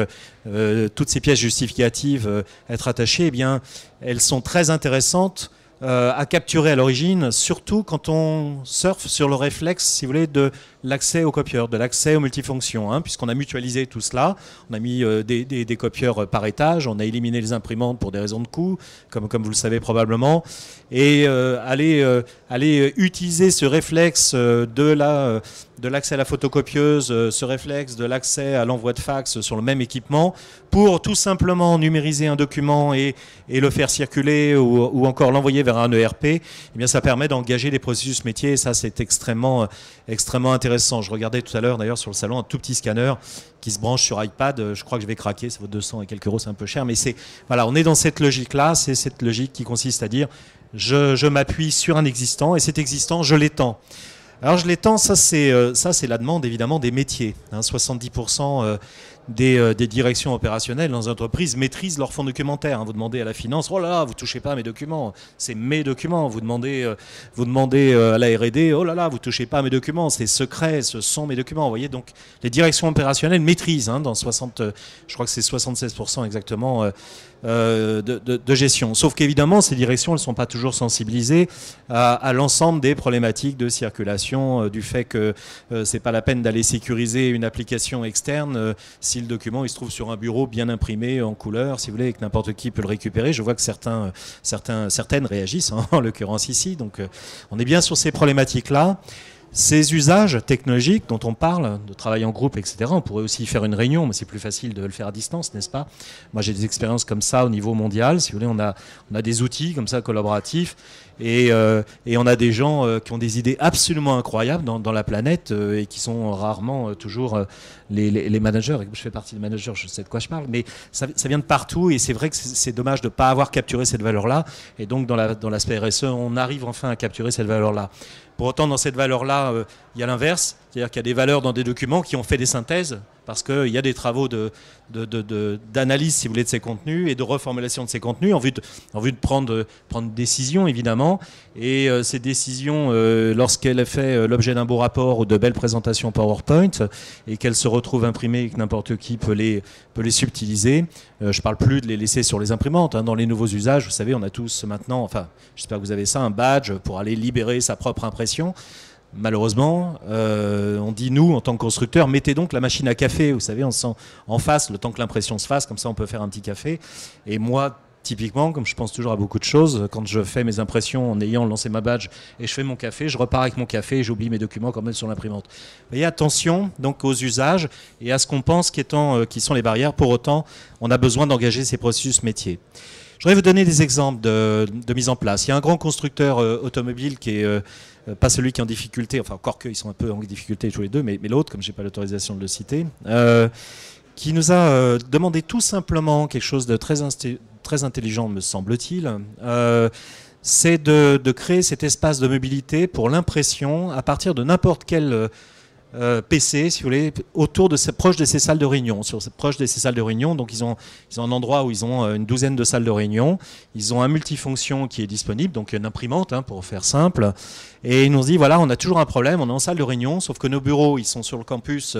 toutes ces pièces justificatives être attachées, eh bien, elles sont très intéressantes à capturer à l'origine, surtout quand on surfe sur le réflexe, si vous voulez, de l'accès aux copieurs, de l'accès aux multifonctions, puisqu'on a mutualisé tout cela, on a mis des copieurs par étage, on a éliminé les imprimantes pour des raisons de coût, comme vous le savez probablement, et aller utiliser ce réflexe de l'accès à la photocopieuse, ce réflexe de l'accès à l'envoi de fax sur le même équipement, pour tout simplement numériser un document et le faire circuler ou encore l'envoyer vers un ERP, eh bien ça permet d'engager des processus métiers et ça c'est extrêmement intéressant. Je regardais tout à l'heure d'ailleurs sur le salon un tout petit scanner qui se branche sur iPad, je crois que je vais craquer, ça vaut 200 et quelques euros, c'est un peu cher, mais on est dans cette logique-là, c'est cette logique qui consiste à dire je m'appuie sur un existant et cet existant je l'étends. Alors je l'étends, ça c'est la demande évidemment des métiers. 70% des directions opérationnelles dans une entreprise maîtrisent leur fonds documentaire. Vous demandez à la finance, oh là là, vous touchez pas à mes documents, c'est mes documents. Vous demandez à la R&D, oh là là, vous touchez pas à mes documents, c'est secret, ce sont mes documents. Vous voyez, donc les directions opérationnelles maîtrisent dans je crois que c'est 76% exactement de gestion. Sauf qu'évidemment, ces directions ne sont pas toujours sensibilisées à l'ensemble des problématiques de circulation, du fait que c'est pas la peine d'aller sécuriser une application externe si le document il se trouve sur un bureau bien imprimé en couleur, si vous voulez, et que n'importe qui peut le récupérer. Je vois que certaines réagissent, en l'occurrence ici. Donc on est bien sur ces problématiques-là. Ces usages technologiques dont on parle, de travail en groupe, etc., on pourrait aussi faire une réunion, mais c'est plus facile de le faire à distance, n'est-ce pas? Moi, j'ai des expériences comme ça au niveau mondial. Si vous voulez, on a des outils comme ça collaboratifs et on a des gens qui ont des idées absolument incroyables dans la planète et qui sont rarement toujours les managers. Je fais partie des managers, je sais de quoi je parle, mais ça vient de partout et c'est vrai que c'est dommage de ne pas avoir capturé cette valeur-là. Et donc, dans l'aspect RSE, on arrive enfin à capturer cette valeur-là. Pour autant, dans cette valeur-là, il y a l'inverse, c'est-à-dire qu'il y a des valeurs dans des documents qui ont fait des synthèses, parce qu'il y a des travaux d'analyse, si vous voulez, de ces contenus et de reformulation de ces contenus en vue de prendre une décision, évidemment. Et ces décisions, lorsqu'elle fait l'objet d'un beau rapport ou de belles présentations PowerPoint et qu'elles se retrouvent imprimées et que n'importe qui peut les subtiliser, je ne parle plus de les laisser sur les imprimantes. Dans les nouveaux usages, vous savez, on a tous maintenant, enfin, j'espère que vous avez ça, un badge pour aller libérer sa propre impression. Malheureusement, on dit nous, en tant que constructeurs, mettez donc la machine à café, vous savez, en face, le temps que l'impression se fasse, comme ça on peut faire un petit café. Et moi, typiquement, comme je pense toujours à beaucoup de choses, quand je fais mes impressions en ayant lancé ma badge et je fais mon café, je repars avec mon café et j'oublie mes documents quand même sur l'imprimante. Vous voyez, attention donc aux usages et à ce qu'on pense qui sont les barrières. Pour autant, on a besoin d'engager ces processus métiers. Je voudrais vous donner des exemples de mise en place. Il y a un grand constructeur automobile qui est pas celui qui est en difficulté, enfin encore qu'ils sont un peu en difficulté tous les deux, mais l'autre, comme je n'ai pas l'autorisation de le citer, qui nous a demandé tout simplement quelque chose de très intelligent, me semble-t-il, c'est de créer cet espace de mobilité pour l'impression à partir de n'importe quel PC, si vous voulez, proche de ces salles de réunion. Proche de ces salles de réunion, donc ils ont un endroit où ils ont une douzaine de salles de réunion. Ils ont un multifonction qui est disponible, donc une imprimante, pour faire simple. Et ils nous disent, voilà, on a toujours un problème, on est en salle de réunion, sauf que nos bureaux, ils sont sur le campus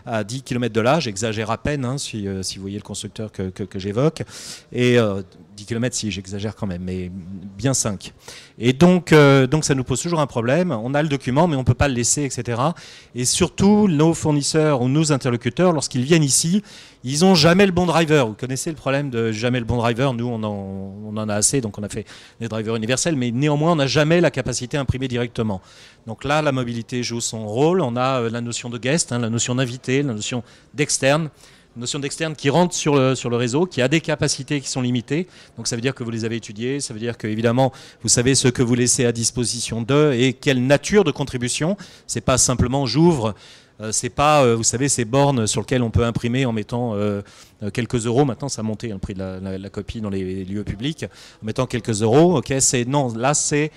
à 10 km de là. J'exagère à peine, si vous voyez le constructeur que j'évoque. Et 10 km, si j'exagère quand même, mais bien 5. Et donc ça nous pose toujours un problème. On a le document, mais on ne peut pas le laisser, etc. Et surtout, nos fournisseurs ou nos interlocuteurs, lorsqu'ils viennent ici, ils n'ont jamais le bon driver. Vous connaissez le problème de jamais le bon driver. Nous, on en a assez, donc on a fait des drivers universels, mais néanmoins, on n'a jamais la capacité à imprimer directement. Donc là, la mobilité joue son rôle. On a la notion de guest, la notion d'invité, la notion d'externe. Notion d'externe qui rentre sur le réseau, qui a des capacités qui sont limitées. Donc ça veut dire que vous les avez étudiées, ça veut dire que évidemment vous savez ce que vous laissez à disposition d'eux et quelle nature de contribution. C'est pas simplement j'ouvre, c'est pas vous savez ces bornes sur lesquelles on peut imprimer en mettant quelques euros. Maintenant ça a monté le prix de la copie dans les lieux publics en mettant quelques euros. Ok, là c'est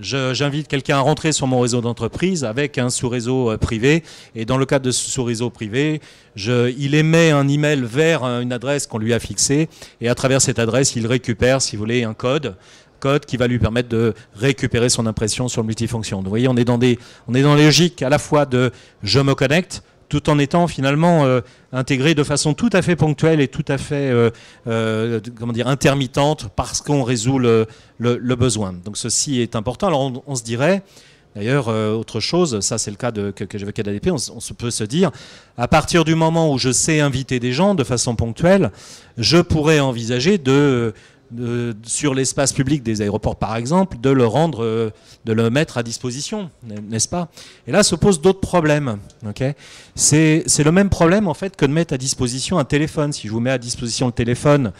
j'invite quelqu'un à rentrer sur mon réseau d'entreprise avec un sous-réseau privé. Et dans le cadre de ce sous-réseau privé, il émet un email vers une adresse qu'on lui a fixée. Et à travers cette adresse, il récupère, si vous voulez, un code qui va lui permettre de récupérer son impression sur le multifonction. Donc, vous voyez, on est dans les logiques à la fois de je me connecte, tout en étant finalement intégré de façon tout à fait ponctuelle et tout à fait intermittente parce qu'on résout le besoin. Donc ceci est important. Alors on se dirait, d'ailleurs, autre chose, ça c'est le cas que j'évoquais d'ADP, on peut se dire, à partir du moment où je sais inviter des gens de façon ponctuelle, je pourrais envisager sur l'espace public des aéroports par exemple, de le mettre à disposition, n'est-ce pas? Et là se posent d'autres problèmes. Okay, c'est le même problème en fait que de mettre à disposition un téléphone. Si je vous mets à disposition le téléphone,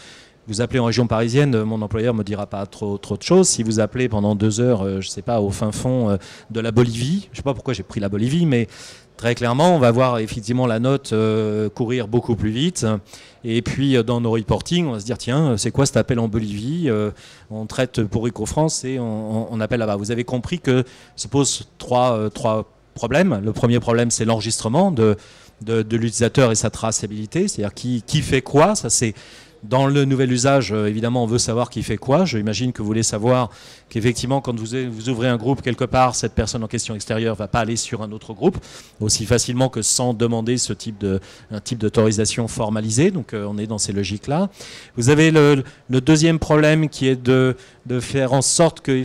vous appelez en région parisienne, mon employeur me dira pas trop de choses. Si vous appelez pendant 2 heures, je sais pas, au fin fond de la Bolivie, je sais pas pourquoi j'ai pris la Bolivie, mais très clairement, on va voir effectivement la note courir beaucoup plus vite. Et puis, dans nos reporting, on va se dire, tiens, c'est quoi cet appel en Bolivie? On traite pour EcoFrance et on appelle là-bas. Vous avez compris que se posent trois problèmes. Le premier problème, c'est l'enregistrement de l'utilisateur et sa traçabilité. C'est-à-dire qui fait quoi. Ça, c'est dans le nouvel usage, évidemment, on veut savoir qui fait quoi. J'imagine que vous voulez savoir qu'effectivement, quand vous ouvrez un groupe quelque part, cette personne en question extérieure ne va pas aller sur un autre groupe aussi facilement que sans demander un type d'autorisation formalisée. Donc, on est dans ces logiques-là. Vous avez le deuxième problème qui est de faire en sorte que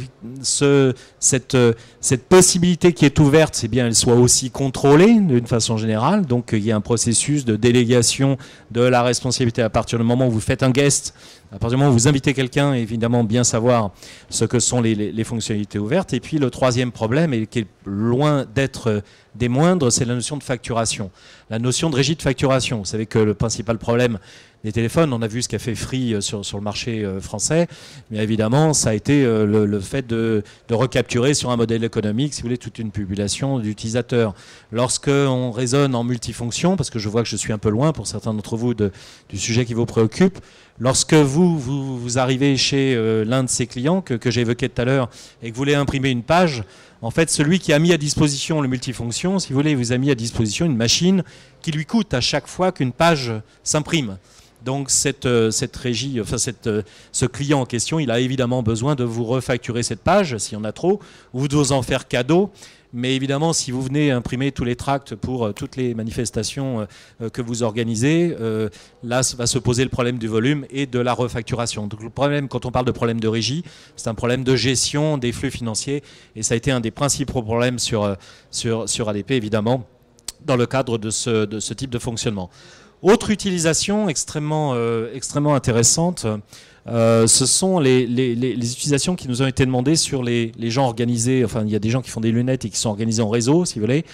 cette possibilité qui est ouverte, c'est bien, elle soit aussi contrôlée d'une façon générale. Donc, il y a un processus de délégation de la responsabilité à partir du moment où vous faites un guest. À partir du moment où vous invitez quelqu'un, évidemment, bien savoir ce que sont les fonctionnalités ouvertes. Et puis, le troisième problème, et qui est loin d'être des moindres, c'est la notion de facturation. La notion de régie de facturation. Vous savez que le principal problème des téléphones, on a vu ce qu'a fait Free sur le marché français, mais évidemment, ça a été le fait de recapturer sur un modèle économique, si vous voulez, toute une population d'utilisateurs. Lorsqu'on raisonne en multifonction, parce que je vois que je suis un peu loin pour certains d'entre vous du sujet qui vous préoccupe, lorsque vous arrivez chez l'un de ces clients que j'ai évoqué tout à l'heure et que vous voulez imprimer une page, en fait, celui qui a mis à disposition le multifonction, si vous voulez, vous a mis à disposition une machine qui lui coûte à chaque fois qu'une page s'imprime. Donc cette régie, enfin ce client en question, il a évidemment besoin de vous refacturer cette page s'il y en a trop, ou de vous en faire cadeau. Mais évidemment, si vous venez imprimer tous les tracts pour toutes les manifestations que vous organisez, là va se poser le problème du volume et de la refacturation. Donc le problème, quand on parle de problème de régie, c'est un problème de gestion des flux financiers. Et ça a été un des principaux problèmes sur ADP, évidemment, dans le cadre de ce type de fonctionnement. Autre utilisation extrêmement intéressante, ce sont les utilisations qui nous ont été demandées sur les gens organisés. Enfin, il y a des gens qui font des lunettes et qui sont organisés en réseau, si vous voulez,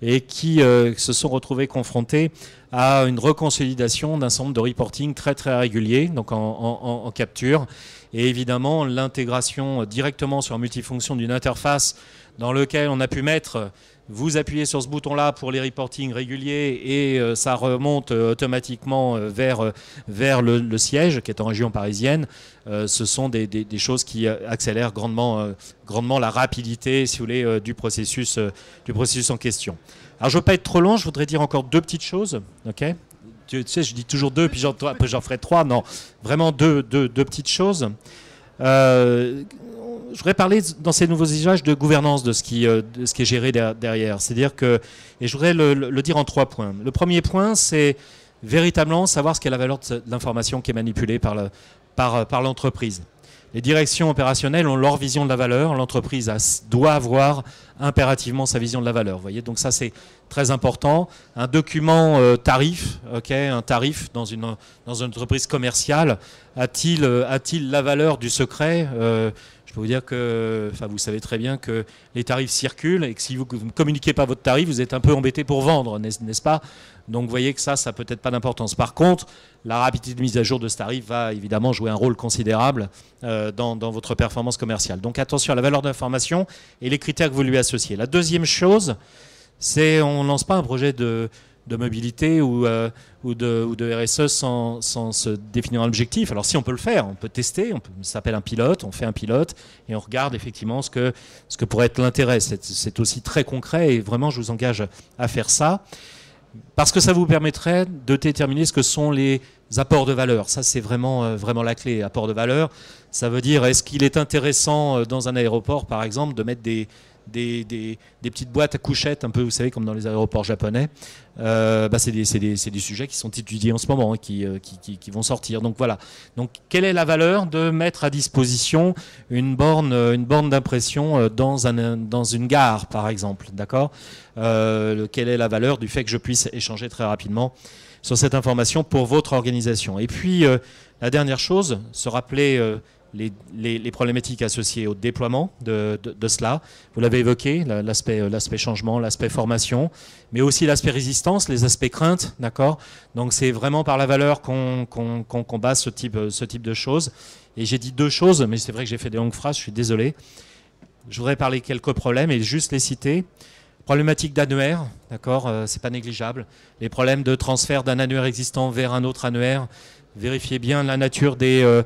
et qui se sont retrouvés confrontés à une reconsolidation d'un certain nombre de reporting très très réguliers, donc en capture. Et évidemment, l'intégration directement sur multifonction d'une interface dans laquelle on a pu mettre... Vous appuyez sur ce bouton-là pour les reportings réguliers et ça remonte automatiquement vers le siège qui est en région parisienne. Ce sont des choses qui accélèrent grandement la rapidité, si vous voulez, du processus en question. Alors je ne veux pas être trop long, je voudrais dire encore deux petites choses. Okay, tu sais, je dis toujours deux, puis après j'en ferai trois. Non, vraiment deux petites choses. Je voudrais parler dans ces nouveaux usages de gouvernance de ce qui est géré derrière. C'est-à-dire que, et je voudrais le dire en 3 points. Le premier point, c'est véritablement savoir ce qu'est la valeur de l'information qui est manipulée par l'entreprise. Les directions opérationnelles ont leur vision de la valeur. L'entreprise doit avoir impérativement sa vision de la valeur. Vous voyez, donc ça c'est très important. Un document tarif, un tarif dans une entreprise commerciale, a-t-il la valeur du secret? Je peux vous dire que, enfin, vous savez très bien que les tarifs circulent et que si vous ne communiquez pas votre tarif, vous êtes un peu embêté pour vendre, n'est-ce pas? Donc vous voyez que ça peut être pas d'importance. Par contre, la rapidité de mise à jour de ce tarif va évidemment jouer un rôle considérable dans votre performance commerciale. Donc attention à la valeur d'information et les critères que vous lui associez. La deuxième chose, c'est on ne lance pas un projet de mobilité ou de RSE sans se définir un objectif. Alors si on peut le faire, on peut tester, ça s'appelle un pilote, on fait un pilote et on regarde effectivement ce que pourrait être l'intérêt. C'est aussi très concret et vraiment je vous engage à faire ça parce que ça vous permettrait de déterminer ce que sont les apports de valeur. Ça c'est vraiment la clé, apport de valeur. Ça veut dire est-ce qu'il est intéressant dans un aéroport par exemple de mettre des petites boîtes à couchettes, un peu, vous savez, comme dans les aéroports japonais. C'est des sujets qui sont étudiés en ce moment, qui vont sortir. Donc voilà. Donc quelle est la valeur de mettre à disposition une borne d'impression dans une gare, par exemple, d'accord? Quelle est la valeur du fait que je puisse échanger très rapidement sur cette information pour votre organisation? Et puis la dernière chose, se rappeler les problématiques associées au déploiement de cela. Vous l'avez évoqué, l'aspect changement, l'aspect formation, mais aussi l'aspect résistance, les aspects crainte, d'accord? Donc c'est vraiment par la valeur qu'on combat ce type de choses. Et j'ai dit 2 choses, mais c'est vrai que j'ai fait des longues phrases, je suis désolé. Je voudrais parler quelques problèmes et juste les citer. Problématique d'annuaire, d'accord, c'est pas négligeable. Les problèmes de transfert d'un annuaire existant vers un autre annuaire. Vérifiez bien la nature des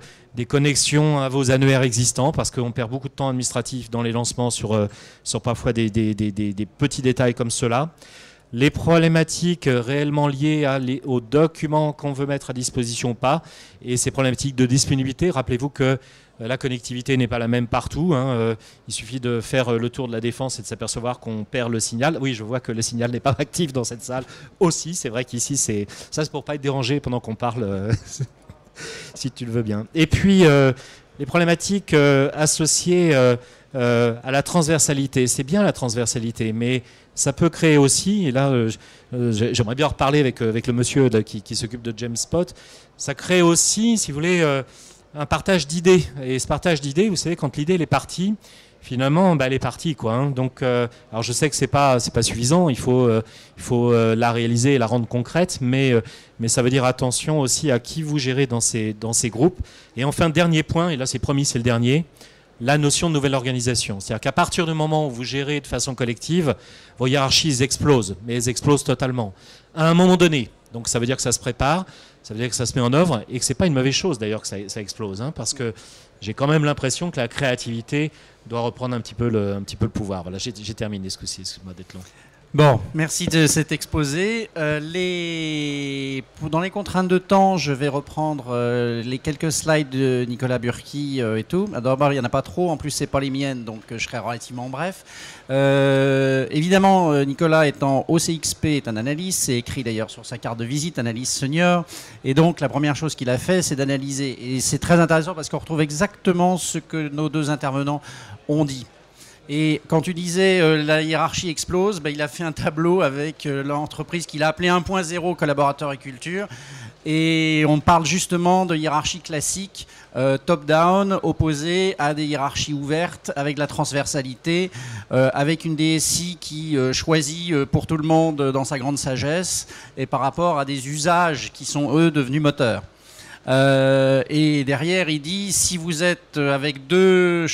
connexions à vos annuaires existants parce qu'on perd beaucoup de temps administratif dans les lancements sur parfois des petits détails comme cela. Les problématiques réellement liées aux documents qu'on veut mettre à disposition ou pas et ces problématiques de disponibilité. Rappelez-vous que la connectivité n'est pas la même partout. Il suffit de faire le tour de la Défense et de s'apercevoir qu'on perd le signal. Oui, je vois que le signal n'est pas actif dans cette salle aussi. C'est vrai qu'ici, c'est pour pas être dérangé pendant qu'on parle, si tu le veux bien. Et puis, les problématiques associées à la transversalité. C'est bien la transversalité, mais ça peut créer aussi, et là, j'aimerais bien en reparler avec le monsieur qui s'occupe de GemSpot, ça crée aussi, si vous voulez, un partage d'idées. Et ce partage d'idées, vous savez, quand l'idée elle est partie, finalement, elle est partie, quoi. Donc, alors je sais que c'est pas suffisant. Il faut la réaliser et la rendre concrète, mais ça veut dire attention aussi à qui vous gérez dans ces groupes. Et enfin, dernier point, et là c'est promis, c'est le dernier. La notion de nouvelle organisation. C'est-à-dire qu'à partir du moment où vous gérez de façon collective, vos hiérarchies explosent, mais elles explosent totalement. À un moment donné, donc ça veut dire que ça se prépare, ça veut dire que ça se met en œuvre, et que c'est pas une mauvaise chose d'ailleurs que ça explose, parce que j'ai quand même l'impression que la créativité doit reprendre un petit peu le pouvoir. Voilà, j'ai terminé ce coup-ci, excuse-moi d'être long. Bon, merci de cet exposé. Dans les contraintes de temps, je vais reprendre les quelques slides de Nicolas Burki et tout. D'abord, il n'y en a pas trop, en plus, ce n'est pas les miennes, donc je serai relativement bref. Évidemment, Nicolas étant au CXP, est un analyste, c'est écrit d'ailleurs sur sa carte de visite, analyste senior. Et donc, la première chose qu'il a fait, c'est d'analyser. Et c'est très intéressant parce qu'on retrouve exactement ce que nos deux intervenants ont dit. Et quand tu disais la hiérarchie explose, il a fait un tableau avec l'entreprise qu'il a appelé 1.0 collaborateurs et culture. Et on parle justement de hiérarchie classique, top-down, opposée à des hiérarchies ouvertes, avec de la transversalité, avec une DSI qui choisit pour tout le monde dans sa grande sagesse, et par rapport à des usages qui sont, eux, devenus moteurs. Et derrière, il dit, si vous êtes avec deux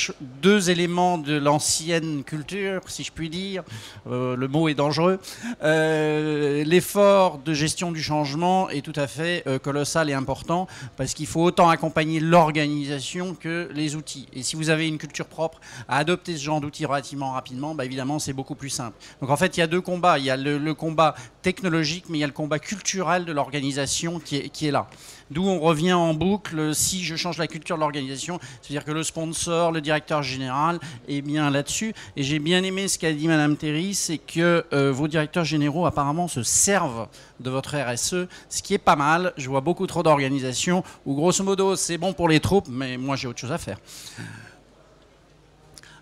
éléments de l'ancienne culture, si je puis dire, le mot est dangereux, l'effort de gestion du changement est tout à fait colossal et important, parce qu'il faut autant accompagner l'organisation que les outils. Et si vous avez une culture propre à adopter ce genre d'outils relativement rapidement, évidemment, c'est beaucoup plus simple. Donc en fait, il y a deux combats. Il y a le combat technologique, mais il y a le combat culturel de l'organisation qui est là. D'où on revient en boucle, si je change la culture de l'organisation, c'est-à-dire que le sponsor, le directeur général est bien là-dessus. Et j'ai bien aimé ce qu'a dit Madame Théry, c'est que vos directeurs généraux apparemment se servent de votre RSE, ce qui est pas mal. Je vois beaucoup trop d'organisations où grosso modo c'est bon pour les troupes, mais moi j'ai autre chose à faire.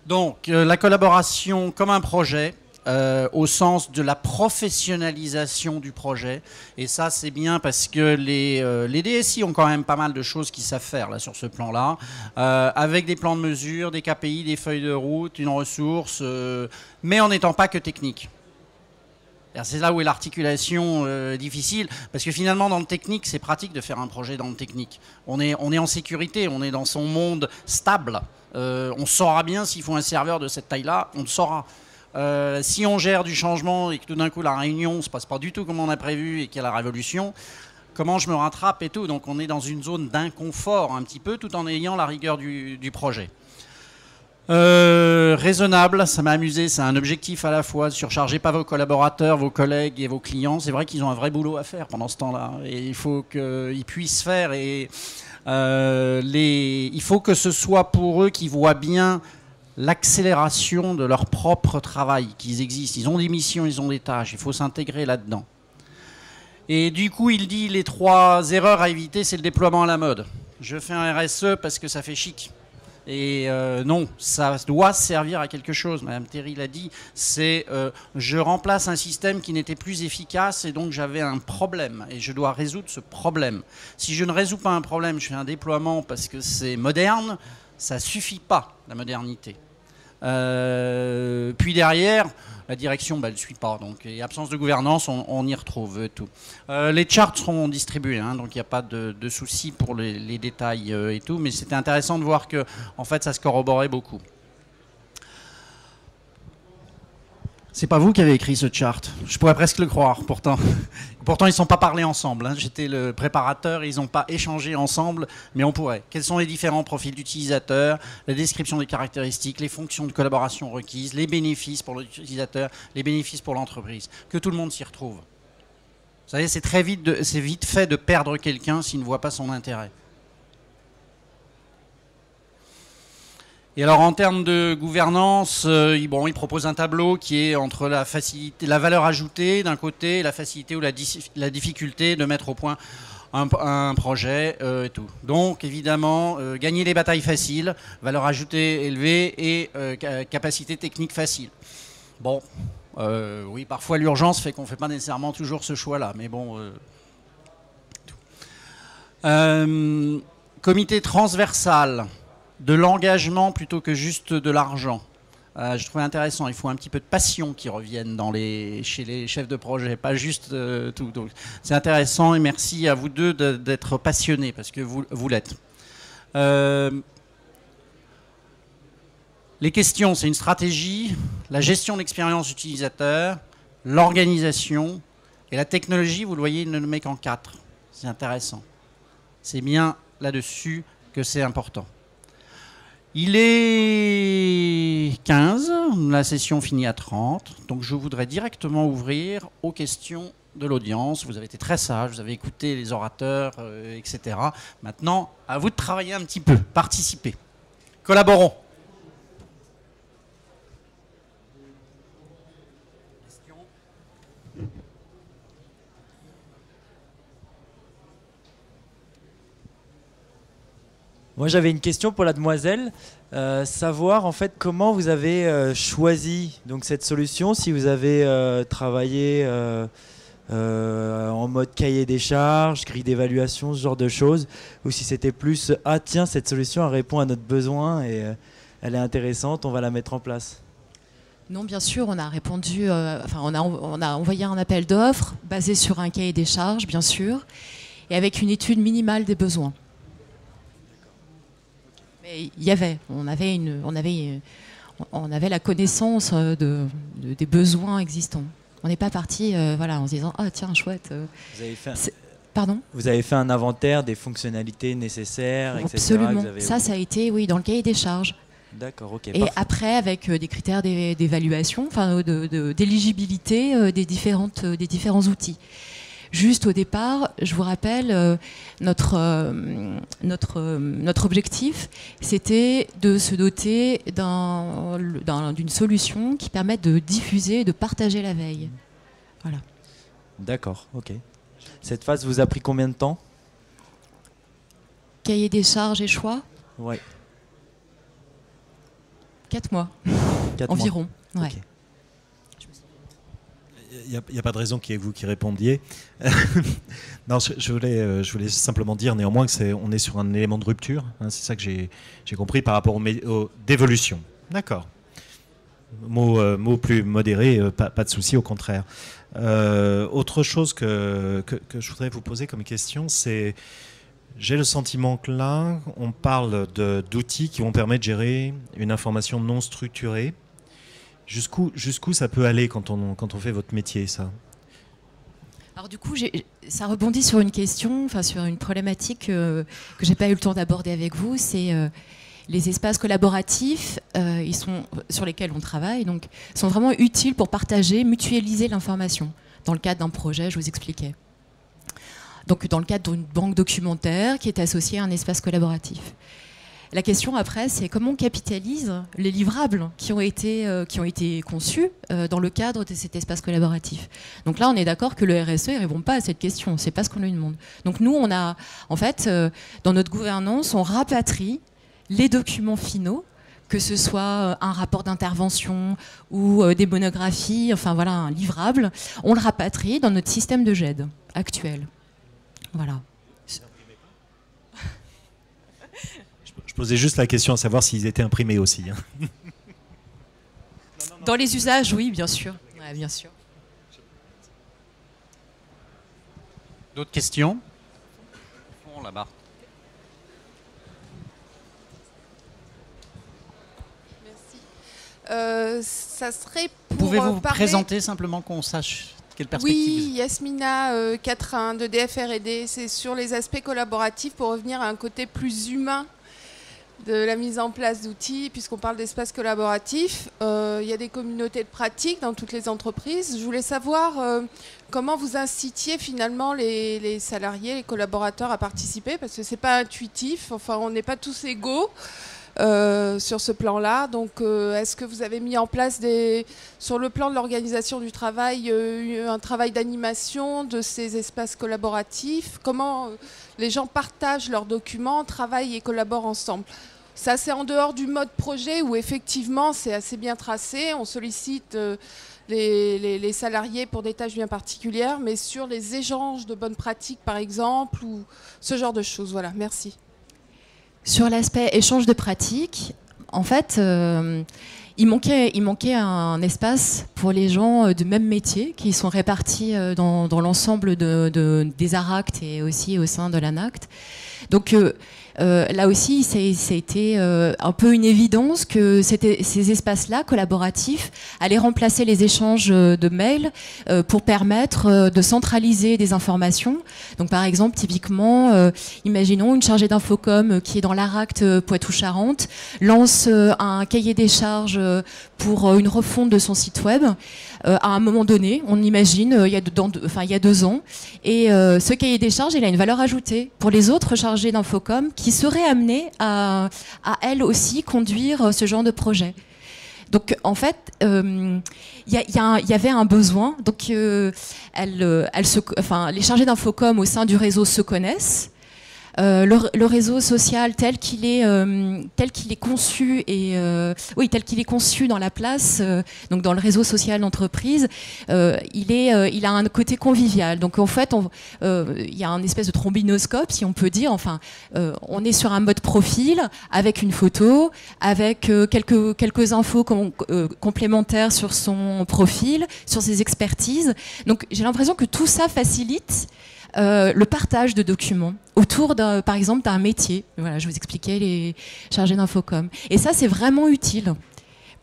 Donc la collaboration comme un projet. Au sens de la professionnalisation du projet. Et ça, c'est bien parce que les DSI ont quand même pas mal de choses qu'ils savent faire là, sur ce plan-là, avec des plans de mesure, des KPI, des feuilles de route, une ressource, mais en n'étant pas que technique. C'est là où est l'articulation difficile, parce que finalement, dans le technique, c'est pratique de faire un projet dans le technique. On est en sécurité, on est dans son monde stable. On saura bien s'il faut un serveur de cette taille-là, on le saura. Si on gère du changement et que tout d'un coup la réunion ne se passe pas du tout comme on a prévu et qu'il y a la révolution, comment je me rattrape et tout. Donc on est dans une zone d'inconfort un petit peu tout en ayant la rigueur du projet. Raisonnable, ça m'a amusé, c'est un objectif à la fois. Surchargez pas vos collaborateurs, vos collègues et vos clients. C'est vrai qu'ils ont un vrai boulot à faire pendant ce temps-là. Et il faut qu'ils puissent faire. Et il faut que ce soit pour eux qui voient bien l'accélération de leur propre travail, qu'ils existent. Ils ont des missions, ils ont des tâches, il faut s'intégrer là-dedans. Et du coup, il dit les 3 erreurs à éviter, c'est le déploiement à la mode. Je fais un RSE parce que ça fait chic. Et non, ça doit servir à quelque chose. Madame Théry l'a dit, c'est je remplace un système qui n'était plus efficace et donc j'avais un problème et je dois résoudre ce problème. Si je ne résous pas un problème, je fais un déploiement parce que c'est moderne, ça ne suffit pas, la modernité. Puis derrière, la direction, elle ne suit pas. Donc, et absence de gouvernance, on y retrouve tout. Les charts seront distribués, hein, donc il n'y a pas de souci pour les détails et tout. Mais c'était intéressant de voir que, en fait, ça se corroborait beaucoup. C'est pas vous qui avez écrit ce chart. Je pourrais presque le croire, pourtant. Pourtant, ils ne sont pas parlés ensemble. Hein. J'étais le préparateur, ils n'ont pas échangé ensemble, mais on pourrait. Quels sont les différents profils d'utilisateurs, la description des caractéristiques, les fonctions de collaboration requises, les bénéfices pour l'utilisateur, les bénéfices pour l'entreprise. Que tout le monde s'y retrouve. Vous savez, c'est vite fait de perdre quelqu'un s'il ne voit pas son intérêt. Et alors en termes de gouvernance, il propose un tableau qui est entre la facilité, la valeur ajoutée d'un côté, la facilité ou la difficulté de mettre au point un projet et tout. Donc évidemment, gagner les batailles faciles, valeur ajoutée élevée et capacité technique facile. Bon, oui, parfois l'urgence fait qu'on ne fait pas nécessairement toujours ce choix-là, mais bon. Comité transversal. De l'engagement plutôt que juste de l'argent. Je trouvais intéressant, il faut un petit peu de passion qui revienne chez les chefs de projet, pas juste tout. Donc, c'est intéressant et merci à vous deux d'être passionnés, parce que vous l'êtes. Les questions, c'est une stratégie, la gestion de l'expérience utilisateur, l'organisation et la technologie, vous le voyez, il ne le met qu'en 4. C'est intéressant. C'est bien là-dessus que c'est important. Il est 15, la session finit à 30, donc je voudrais directement ouvrir aux questions de l'audience. Vous avez été très sage, vous avez écouté les orateurs, etc. Maintenant, à vous de travailler un petit peu, participer. Collaborons. Moi, j'avais une question pour la demoiselle. Savoir en fait comment vous avez choisi donc cette solution, si vous avez travaillé en mode cahier des charges, grille d'évaluation, ce genre de choses, ou si c'était plus ah tiens, cette solution elle répond à notre besoin et elle est intéressante, on va la mettre en place. Non, bien sûr, on a répondu, on a envoyé un appel d'offres basé sur un cahier des charges, bien sûr, et avec une étude minimale des besoins. Mais on avait la connaissance des besoins existants. On n'est pas parti en se disant ah tiens chouette. Pardon ? Vous avez fait un inventaire des fonctionnalités nécessaires, etc. Absolument. Ça a été dans le cahier des charges. D'accord, ok. Et parfait. Après avec des critères d'évaluation, d'éligibilité des différents outils. Juste au départ, je vous rappelle, notre objectif, c'était de se doter d'une solution qui permette de diffuser et de partager la veille. Voilà. D'accord, ok. Cette phase vous a pris combien de temps ? Cahier des charges et choix ? Ouais. 4 mois. 4 environ. Mois. Ouais. Okay. Il n'y a pas de raison qu'il y ait vous qui répondiez. Non, je voulais simplement dire néanmoins qu'on est sur un élément de rupture. Hein, c'est ça que j'ai compris par rapport d'évolution. D'accord. Mot plus modéré, pas de souci, au contraire. Autre chose que je voudrais vous poser comme question, c'est... J'ai le sentiment que là, on parle d'outils qui vont permettre de gérer une information non structurée. Jusqu'où ça peut aller quand on fait votre métier, ça ? Alors du coup, ça rebondit sur une question, sur une problématique que j'ai pas eu le temps d'aborder avec vous, c'est les espaces collaboratifs, sur lesquels on travaille, donc sont vraiment utiles pour partager, mutualiser l'information. Dans le cadre d'un projet, je vous expliquais. Donc dans le cadre d'une banque documentaire qui est associée à un espace collaboratif. La question après, c'est comment on capitalise les livrables qui ont été conçus dans le cadre de cet espace collaboratif. Donc là, on est d'accord que le RSE ne répond pas à cette question, c'est pas ce qu'on lui demande. Donc nous, on a, en fait, dans notre gouvernance, on rapatrie les documents finaux, que ce soit un rapport d'intervention ou des monographies, un livrable, on le rapatrie dans notre système de GED actuel. Voilà. Je posais juste la question à savoir s'ils étaient imprimés aussi. Hein. Dans les usages, oui, bien sûr. Ouais, bien sûr. D'autres questions ? Là-bas. Merci. Ça serait pour Pouvez-vous vous parler... présenter simplement qu'on sache quelle perspective ? Oui, Yasmina Quatrain de DFR&D. C'est sur les aspects collaboratifs pour revenir à un côté plus humain de la mise en place d'outils, puisqu'on parle d'espaces collaboratifs. Il y a des communautés de pratique dans toutes les entreprises. Je voulais savoir comment vous incitiez finalement les salariés, les collaborateurs à participer, parce que ce n'est pas intuitif, on n'est pas tous égaux sur ce plan-là. Donc est-ce que vous avez mis en place sur le plan de l'organisation du travail un travail d'animation de ces espaces collaboratifs ? Comment les gens partagent leurs documents, travaillent et collaborent ensemble ? Ça, c'est en dehors du mode projet où effectivement c'est assez bien tracé, on sollicite les salariés pour des tâches bien particulières, mais sur les échanges de bonnes pratiques par exemple, ou ce genre de choses. Voilà, merci. Sur l'aspect échange de pratiques, en fait, il manquait un espace pour les gens de même métier qui sont répartis dans l'ensemble des ARACT et aussi au sein de l'ANACT. Donc là aussi, ça a été un peu une évidence que ces espaces-là, collaboratifs, allaient remplacer les échanges de mails pour permettre de centraliser des informations. Donc, par exemple, typiquement, imaginons une chargée d'infocom qui est dans l'ARACT Poitou-Charentes, lance un cahier des charges pour une refonte de son site web. À un moment donné, on imagine, il y a 2 ans, et ce cahier des charges, il a une valeur ajoutée pour les autres chargés d'infocom qui seraient amenés à elles aussi conduire ce genre de projet. Donc en fait, il y avait un besoin. Donc les chargés d'infocom au sein du réseau se connaissent. Le réseau social tel qu'il est conçu tel qu'il est conçu dans la place, donc dans le réseau social d'entreprise, il a un côté convivial. Donc en fait, il y a un espèce de trombinoscope, si on peut dire. Enfin, on est sur un mode profil avec une photo, avec quelques infos complémentaires sur son profil, sur ses expertises. Donc j'ai l'impression que tout ça facilite le partage de documents autour, par exemple, d'un métier. Voilà, je vous expliquais les chargés d'infocom. Et ça, c'est vraiment utile.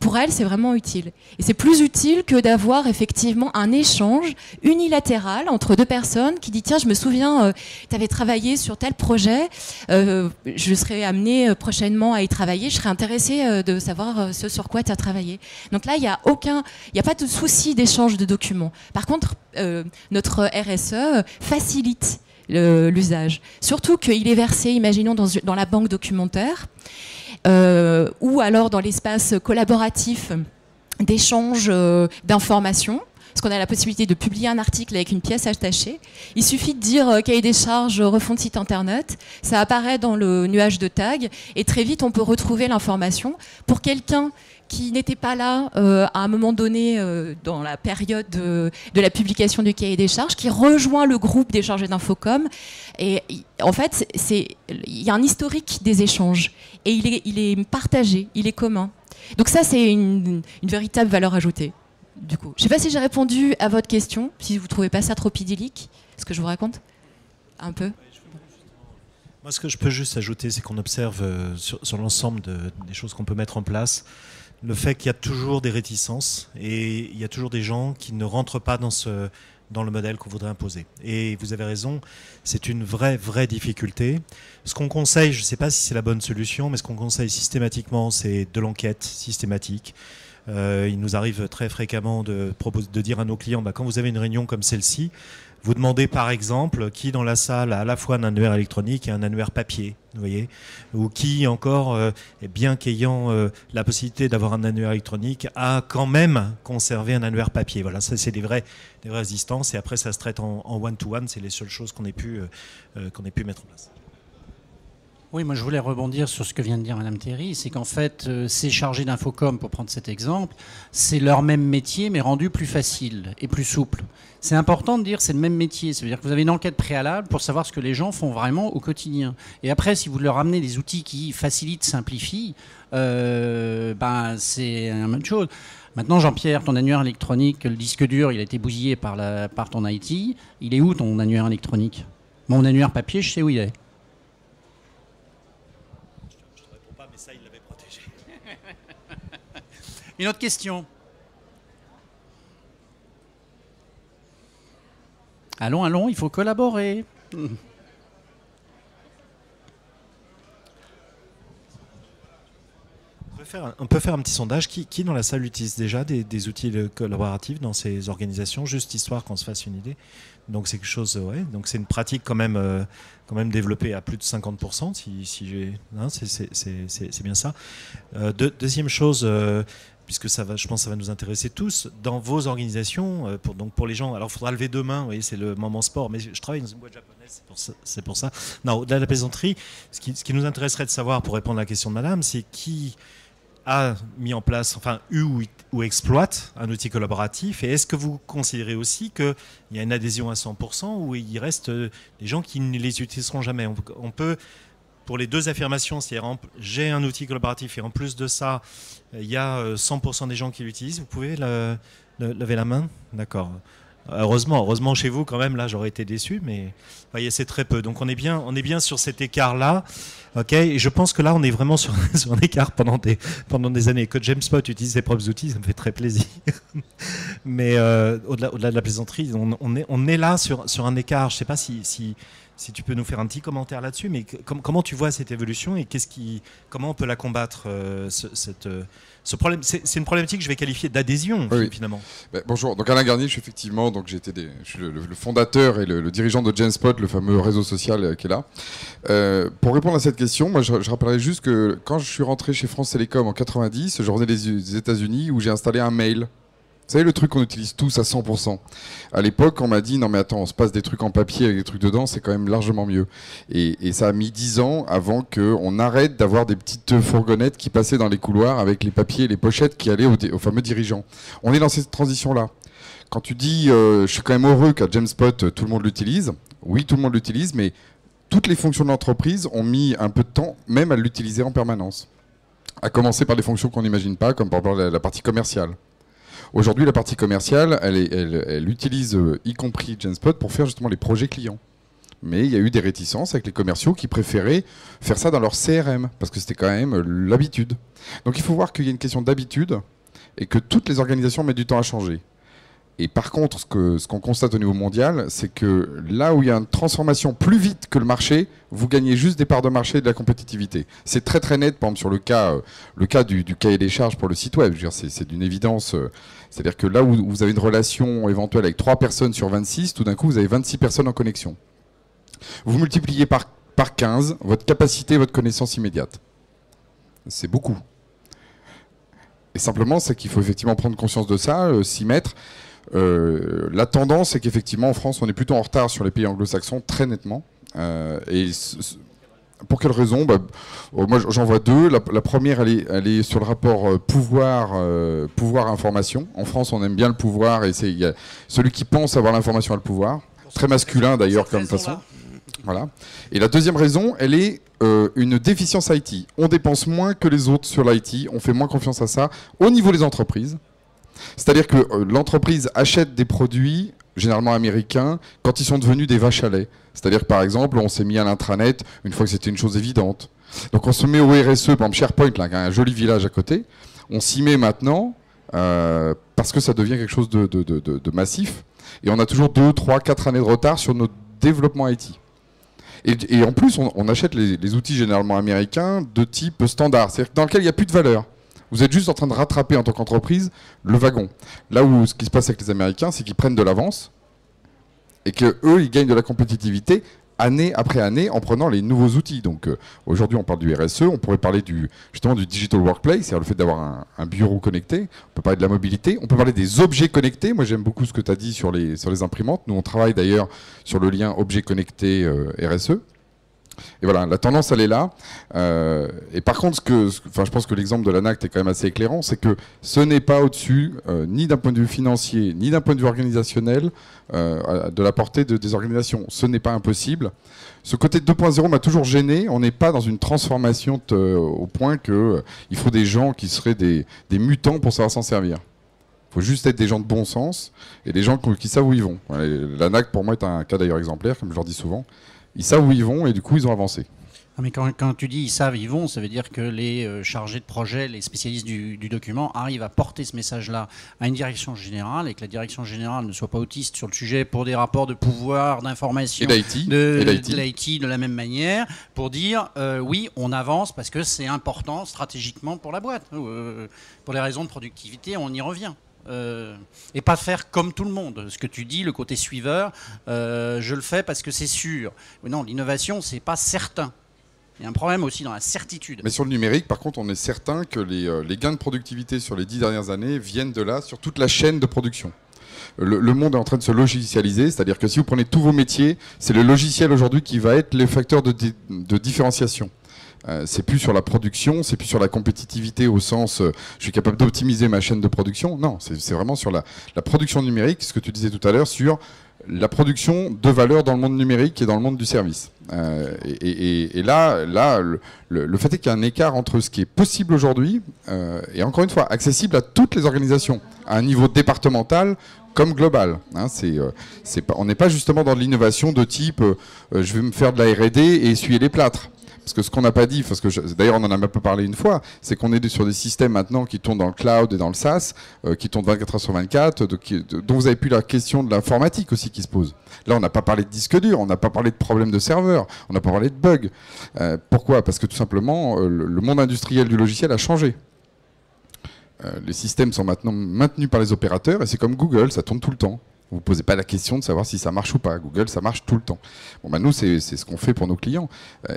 Pour elles, c'est vraiment utile. Et c'est plus utile que d'avoir effectivement un échange unilatéral entre 2 personnes qui dit « Tiens, je me souviens, tu avais travaillé sur tel projet, je serai amenée prochainement à y travailler, je serais intéressée de savoir ce sur quoi tu as travaillé. » Donc là, il n'y a pas de souci d'échange de documents. Par contre, notre RSE facilite l'usage. Surtout qu'il est versé, imaginons, dans la banque documentaire, ou alors dans l'espace collaboratif d'échange d'informations, parce qu'on a la possibilité de publier un article avec une pièce attachée. Il suffit de dire cahier des charges, refonte site internet, ça apparaît dans le nuage de tags, et très vite on peut retrouver l'information. Pour quelqu'un qui n'était pas là à un moment donné dans la période de la publication du cahier des charges, qui rejoint le groupe des chargés d'infocom. Et en fait, il y a un historique des échanges et il est partagé, il est commun. Donc ça, c'est une véritable valeur ajoutée. Du coup, je ne sais pas si j'ai répondu à votre question, si vous ne trouvez pas ça trop idyllique, ce que je vous raconte un peu. Moi, ce que je peux juste ajouter, c'est qu'on observe sur l'ensemble des choses qu'on peut mettre en place, le fait qu'il y a toujours des réticences et il y a toujours des gens qui ne rentrent pas dans le modèle qu'on voudrait imposer. Et vous avez raison, c'est une vraie difficulté. Ce qu'on conseille, je ne sais pas si c'est la bonne solution, mais ce qu'on conseille systématiquement, c'est de l'enquête systématique. Il nous arrive très fréquemment de dire à nos clients, quand vous avez une réunion comme celle-ci, vous demandez par exemple qui dans la salle a à la fois un annuaire électronique et un annuaire papier, vous voyez, ou qui encore, bien qu'ayant la possibilité d'avoir un annuaire électronique, a quand même conservé un annuaire papier. Voilà, ça c'est des vraies instances, et après ça se traite en one-to-one, c'est les seules choses qu'on ait pu mettre en place. Oui, moi je voulais rebondir sur ce que vient de dire Madame Théry, c'est qu'en fait, ces chargés d'infocom, pour prendre cet exemple, c'est leur même métier, mais rendu plus facile et plus souple. C'est important de dire c'est le même métier, ça veut dire que vous avez une enquête préalable pour savoir ce que les gens font vraiment au quotidien. Et après, si vous leur amenez des outils qui facilitent, simplifient, c'est la même chose. Maintenant, Jean-Pierre, ton annuaire électronique, le disque dur, il a été bousillé par ton IT. Il est où ton annuaire électronique? Mon annuaire papier, je sais où il est. Ça, il l'avait protégé. Une autre question. Allons, il faut collaborer. On peut faire un petit sondage. Qui dans la salle utilise déjà des outils collaboratifs dans ces organisations, juste histoire qu'on se fasse une idée. Donc c'est quelque chose, ouais. Donc c'est une pratique quand même développée à plus de 50%. C'est bien ça. Deuxième chose, puisque je pense que ça va nous intéresser tous, dans vos organisations, pour les gens. Alors il faudra lever 2 mains. Vous voyez, c'est le moment sport. Mais je travaille dans une boîte japonaise, c'est pour ça. Non, au-delà de la plaisanterie, ce qui nous intéresserait de savoir, pour répondre à la question de Madame, c'est qui a mis en place, ou exploite un outil collaboratif, et est-ce que vous considérez aussi qu'il y a une adhésion à 100% ou il reste des gens qui ne les utiliseront jamais? On peut, pour les 2 affirmations, c'est-à-dire j'ai un outil collaboratif et en plus de ça, il y a 100% des gens qui l'utilisent, vous pouvez lever la main? D'accord. Heureusement chez vous quand même, là j'aurais été déçu, mais vous voyez, c'est très peu. Donc on est bien sur cet écart-là. Ok, et je pense que là on est vraiment sur un écart pendant des années. Que JamesPot utilise ses propres outils, ça me fait très plaisir. Mais au-delà de la plaisanterie, on est là sur un écart. Je ne sais pas si tu peux nous faire un petit commentaire là-dessus, mais comment tu vois cette évolution et comment on peut la combattre, ce problème. C'est une problématique que je vais qualifier d'adhésion, finalement. Bonjour, donc Alain Garnier, je suis effectivement, donc je suis le fondateur et le dirigeant de JamesPot, le fameux réseau social qui est là. Pour répondre à cette question, moi je rappellerai juste que quand je suis rentré chez France Télécom en 90, je revenais des États-Unis où j'ai installé un mail. Vous savez, le truc qu'on utilise tous à 100%. À l'époque, on m'a dit, non mais attends, on se passe des trucs en papier avec des trucs dedans, c'est quand même largement mieux. Et ça a mis 10 ans avant qu'on arrête d'avoir des petites fourgonnettes qui passaient dans les couloirs avec les papiers et les pochettes qui allaient aux fameux dirigeants. On est dans cette transition-là. Quand tu dis, je suis quand même heureux qu'à JamesPot, tout le monde l'utilise. Oui, tout le monde l'utilise, mais toutes les fonctions de l'entreprise ont mis un peu de temps même à l'utiliser en permanence. À commencer par des fonctions qu'on n'imagine pas, comme par exemple la partie commerciale. Aujourd'hui, la partie commerciale, elle utilise y compris JamesPot pour faire justement les projets clients. Mais il y a eu des réticences avec les commerciaux qui préféraient faire ça dans leur CRM, parce que c'était quand même l'habitude. Donc il faut voir qu'il y a une question d'habitude et que toutes les organisations mettent du temps à changer. Et par contre, ce qu'on constate au niveau mondial, c'est que là où il y a une transformation plus vite que le marché, vous gagnez juste des parts de marché et de la compétitivité. C'est très très net, par exemple sur le cas du cahier des charges pour le site web. Je veux dire, c'est d'une évidence. C'est-à-dire que là où vous avez une relation éventuelle avec 3 personnes sur 26, tout d'un coup vous avez 26 personnes en connexion. Vous multipliez par 15 votre capacité et votre connaissance immédiate. C'est beaucoup. Et simplement, c'est qu'il faut effectivement prendre conscience de ça, s'y mettre. La tendance, c'est qu'effectivement, en France, on est plutôt en retard sur les pays anglo-saxons, très nettement. Pour quelles raisons ? Moi, j'en vois 2. La première, elle est sur le rapport pouvoir-information. En France, on aime bien le pouvoir, et il y a celui qui pense avoir l'information a le pouvoir. Très masculin, d'ailleurs, comme façon. Voilà. Et la deuxième raison, elle est une déficience IT. On dépense moins que les autres sur l'IT, on fait moins confiance à ça au niveau des entreprises. C'est-à-dire que l'entreprise achète des produits, généralement américains, quand ils sont devenus des vaches à lait. C'est-à-dire que par exemple, on s'est mis à l'intranet une fois que c'était une chose évidente. Donc on se met au RSE, par exemple SharePoint, là, un joli village à côté. On s'y met maintenant parce que ça devient quelque chose de massif. Et on a toujours 2, 3, 4 années de retard sur notre développement IT. Et en plus, on achète les outils généralement américains de type standard, c'est-à-dire dans lequel il n'y a plus de valeur. Vous êtes juste en train de rattraper en tant qu'entreprise le wagon. Là où ce qui se passe avec les Américains, c'est qu'ils prennent de l'avance et qu'eux, ils gagnent de la compétitivité année après année en prenant les nouveaux outils. Donc aujourd'hui, on parle du RSE, on pourrait parler justement du digital workplace, c'est-à-dire le fait d'avoir un bureau connecté. On peut parler de la mobilité, on peut parler des objets connectés. Moi, j'aime beaucoup ce que tu as dit sur les imprimantes. Nous, on travaille d'ailleurs sur le lien objet connecté RSE. Et voilà, la tendance, elle est là. Et par contre, je pense que l'exemple de l'ANACT est quand même assez éclairant, c'est que ce n'est pas au-dessus, ni d'un point de vue financier, ni d'un point de vue organisationnel, de la portée des organisations. Ce n'est pas impossible. Ce côté 2.0 m'a toujours gêné. On n'est pas dans une transformation au point qu'il faut des gens qui seraient des mutants pour savoir s'en servir. Il faut juste être des gens de bon sens et des gens qui savent où ils vont. L'ANACT, pour moi, est un cas d'ailleurs exemplaire, comme je leur dis souvent. Ils savent où ils vont et du coup, ils ont avancé. Mais quand tu dis ils savent, ils vont, ça veut dire que les chargés de projet, les spécialistes du document arrivent à porter ce message-là à une direction générale et que la direction générale ne soit pas autiste sur le sujet pour des rapports de pouvoir, d'information, de l'IT de la même manière, pour dire oui, on avance parce que c'est important stratégiquement pour la boîte. Pour les raisons de productivité, on y revient. Et pas faire comme tout le monde. Ce que tu dis, le côté suiveur, je le fais parce que c'est sûr. Mais non, l'innovation, c'est pas certain. Il y a un problème aussi dans la certitude. Mais sur le numérique, par contre, on est certain que les gains de productivité sur les 10 dernières années viennent de là, sur toute la chaîne de production. Le monde est en train de se logicialiser, c'est-à-dire que si vous prenez tous vos métiers, c'est le logiciel aujourd'hui qui va être le facteur de différenciation. C'est plus sur la production, c'est plus sur la compétitivité au sens je suis capable d'optimiser ma chaîne de production. Non, c'est vraiment sur la production numérique, ce que tu disais tout à l'heure, sur la production de valeur dans le monde numérique et dans le monde du service. Et là le fait est qu'il y a un écart entre ce qui est possible aujourd'hui et encore une fois accessible à toutes les organisations, à un niveau départemental comme global. Hein, on n'est pas justement dans de l'innovation de type je vais me faire de la R&D et essuyer les plâtres. Parce que ce qu'on n'a pas dit, d'ailleurs on en a même pas parlé une fois, c'est qu'on est sur des systèmes maintenant qui tournent dans le cloud et dans le SaaS, qui tournent 24 heures sur 24, dont vous avez plus la question de l'informatique aussi qui se pose. Là on n'a pas parlé de disque dur, on n'a pas parlé de problèmes de serveur, on n'a pas parlé de bugs. Pourquoi ? Parce que tout simplement le monde industriel du logiciel a changé. Les systèmes sont maintenant maintenus par les opérateurs et c'est comme Google, ça tourne tout le temps. Vous ne posez pas la question de savoir si ça marche ou pas. Google, ça marche tout le temps. Bon, bah nous, c'est ce qu'on fait pour nos clients.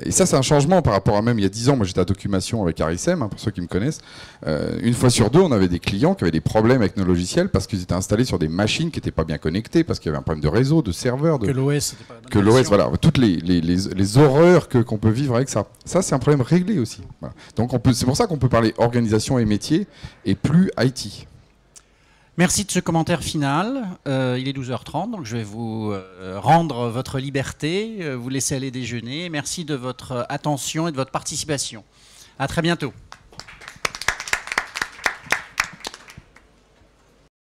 Et ça, c'est un changement par rapport à même il y a 10 ans. Moi, j'étais à Documation avec Aricem, hein, pour ceux qui me connaissent. Une fois sur deux, on avait des clients qui avaient des problèmes avec nos logiciels parce qu'ils étaient installés sur des machines qui n'étaient pas bien connectées, parce qu'il y avait un problème de réseau, de serveur. Que l'OS n'était pas la bonne Que l'OS, version. voilà. Toutes les horreurs qu'on peut vivre avec ça. Ça, c'est un problème réglé aussi. Voilà. Donc, c'est pour ça qu'on peut parler organisation et métier et plus IT. Merci de ce commentaire final. Il est 12h30, donc je vais vous rendre votre liberté, vous laisser aller déjeuner. Merci de votre attention et de votre participation. À très bientôt.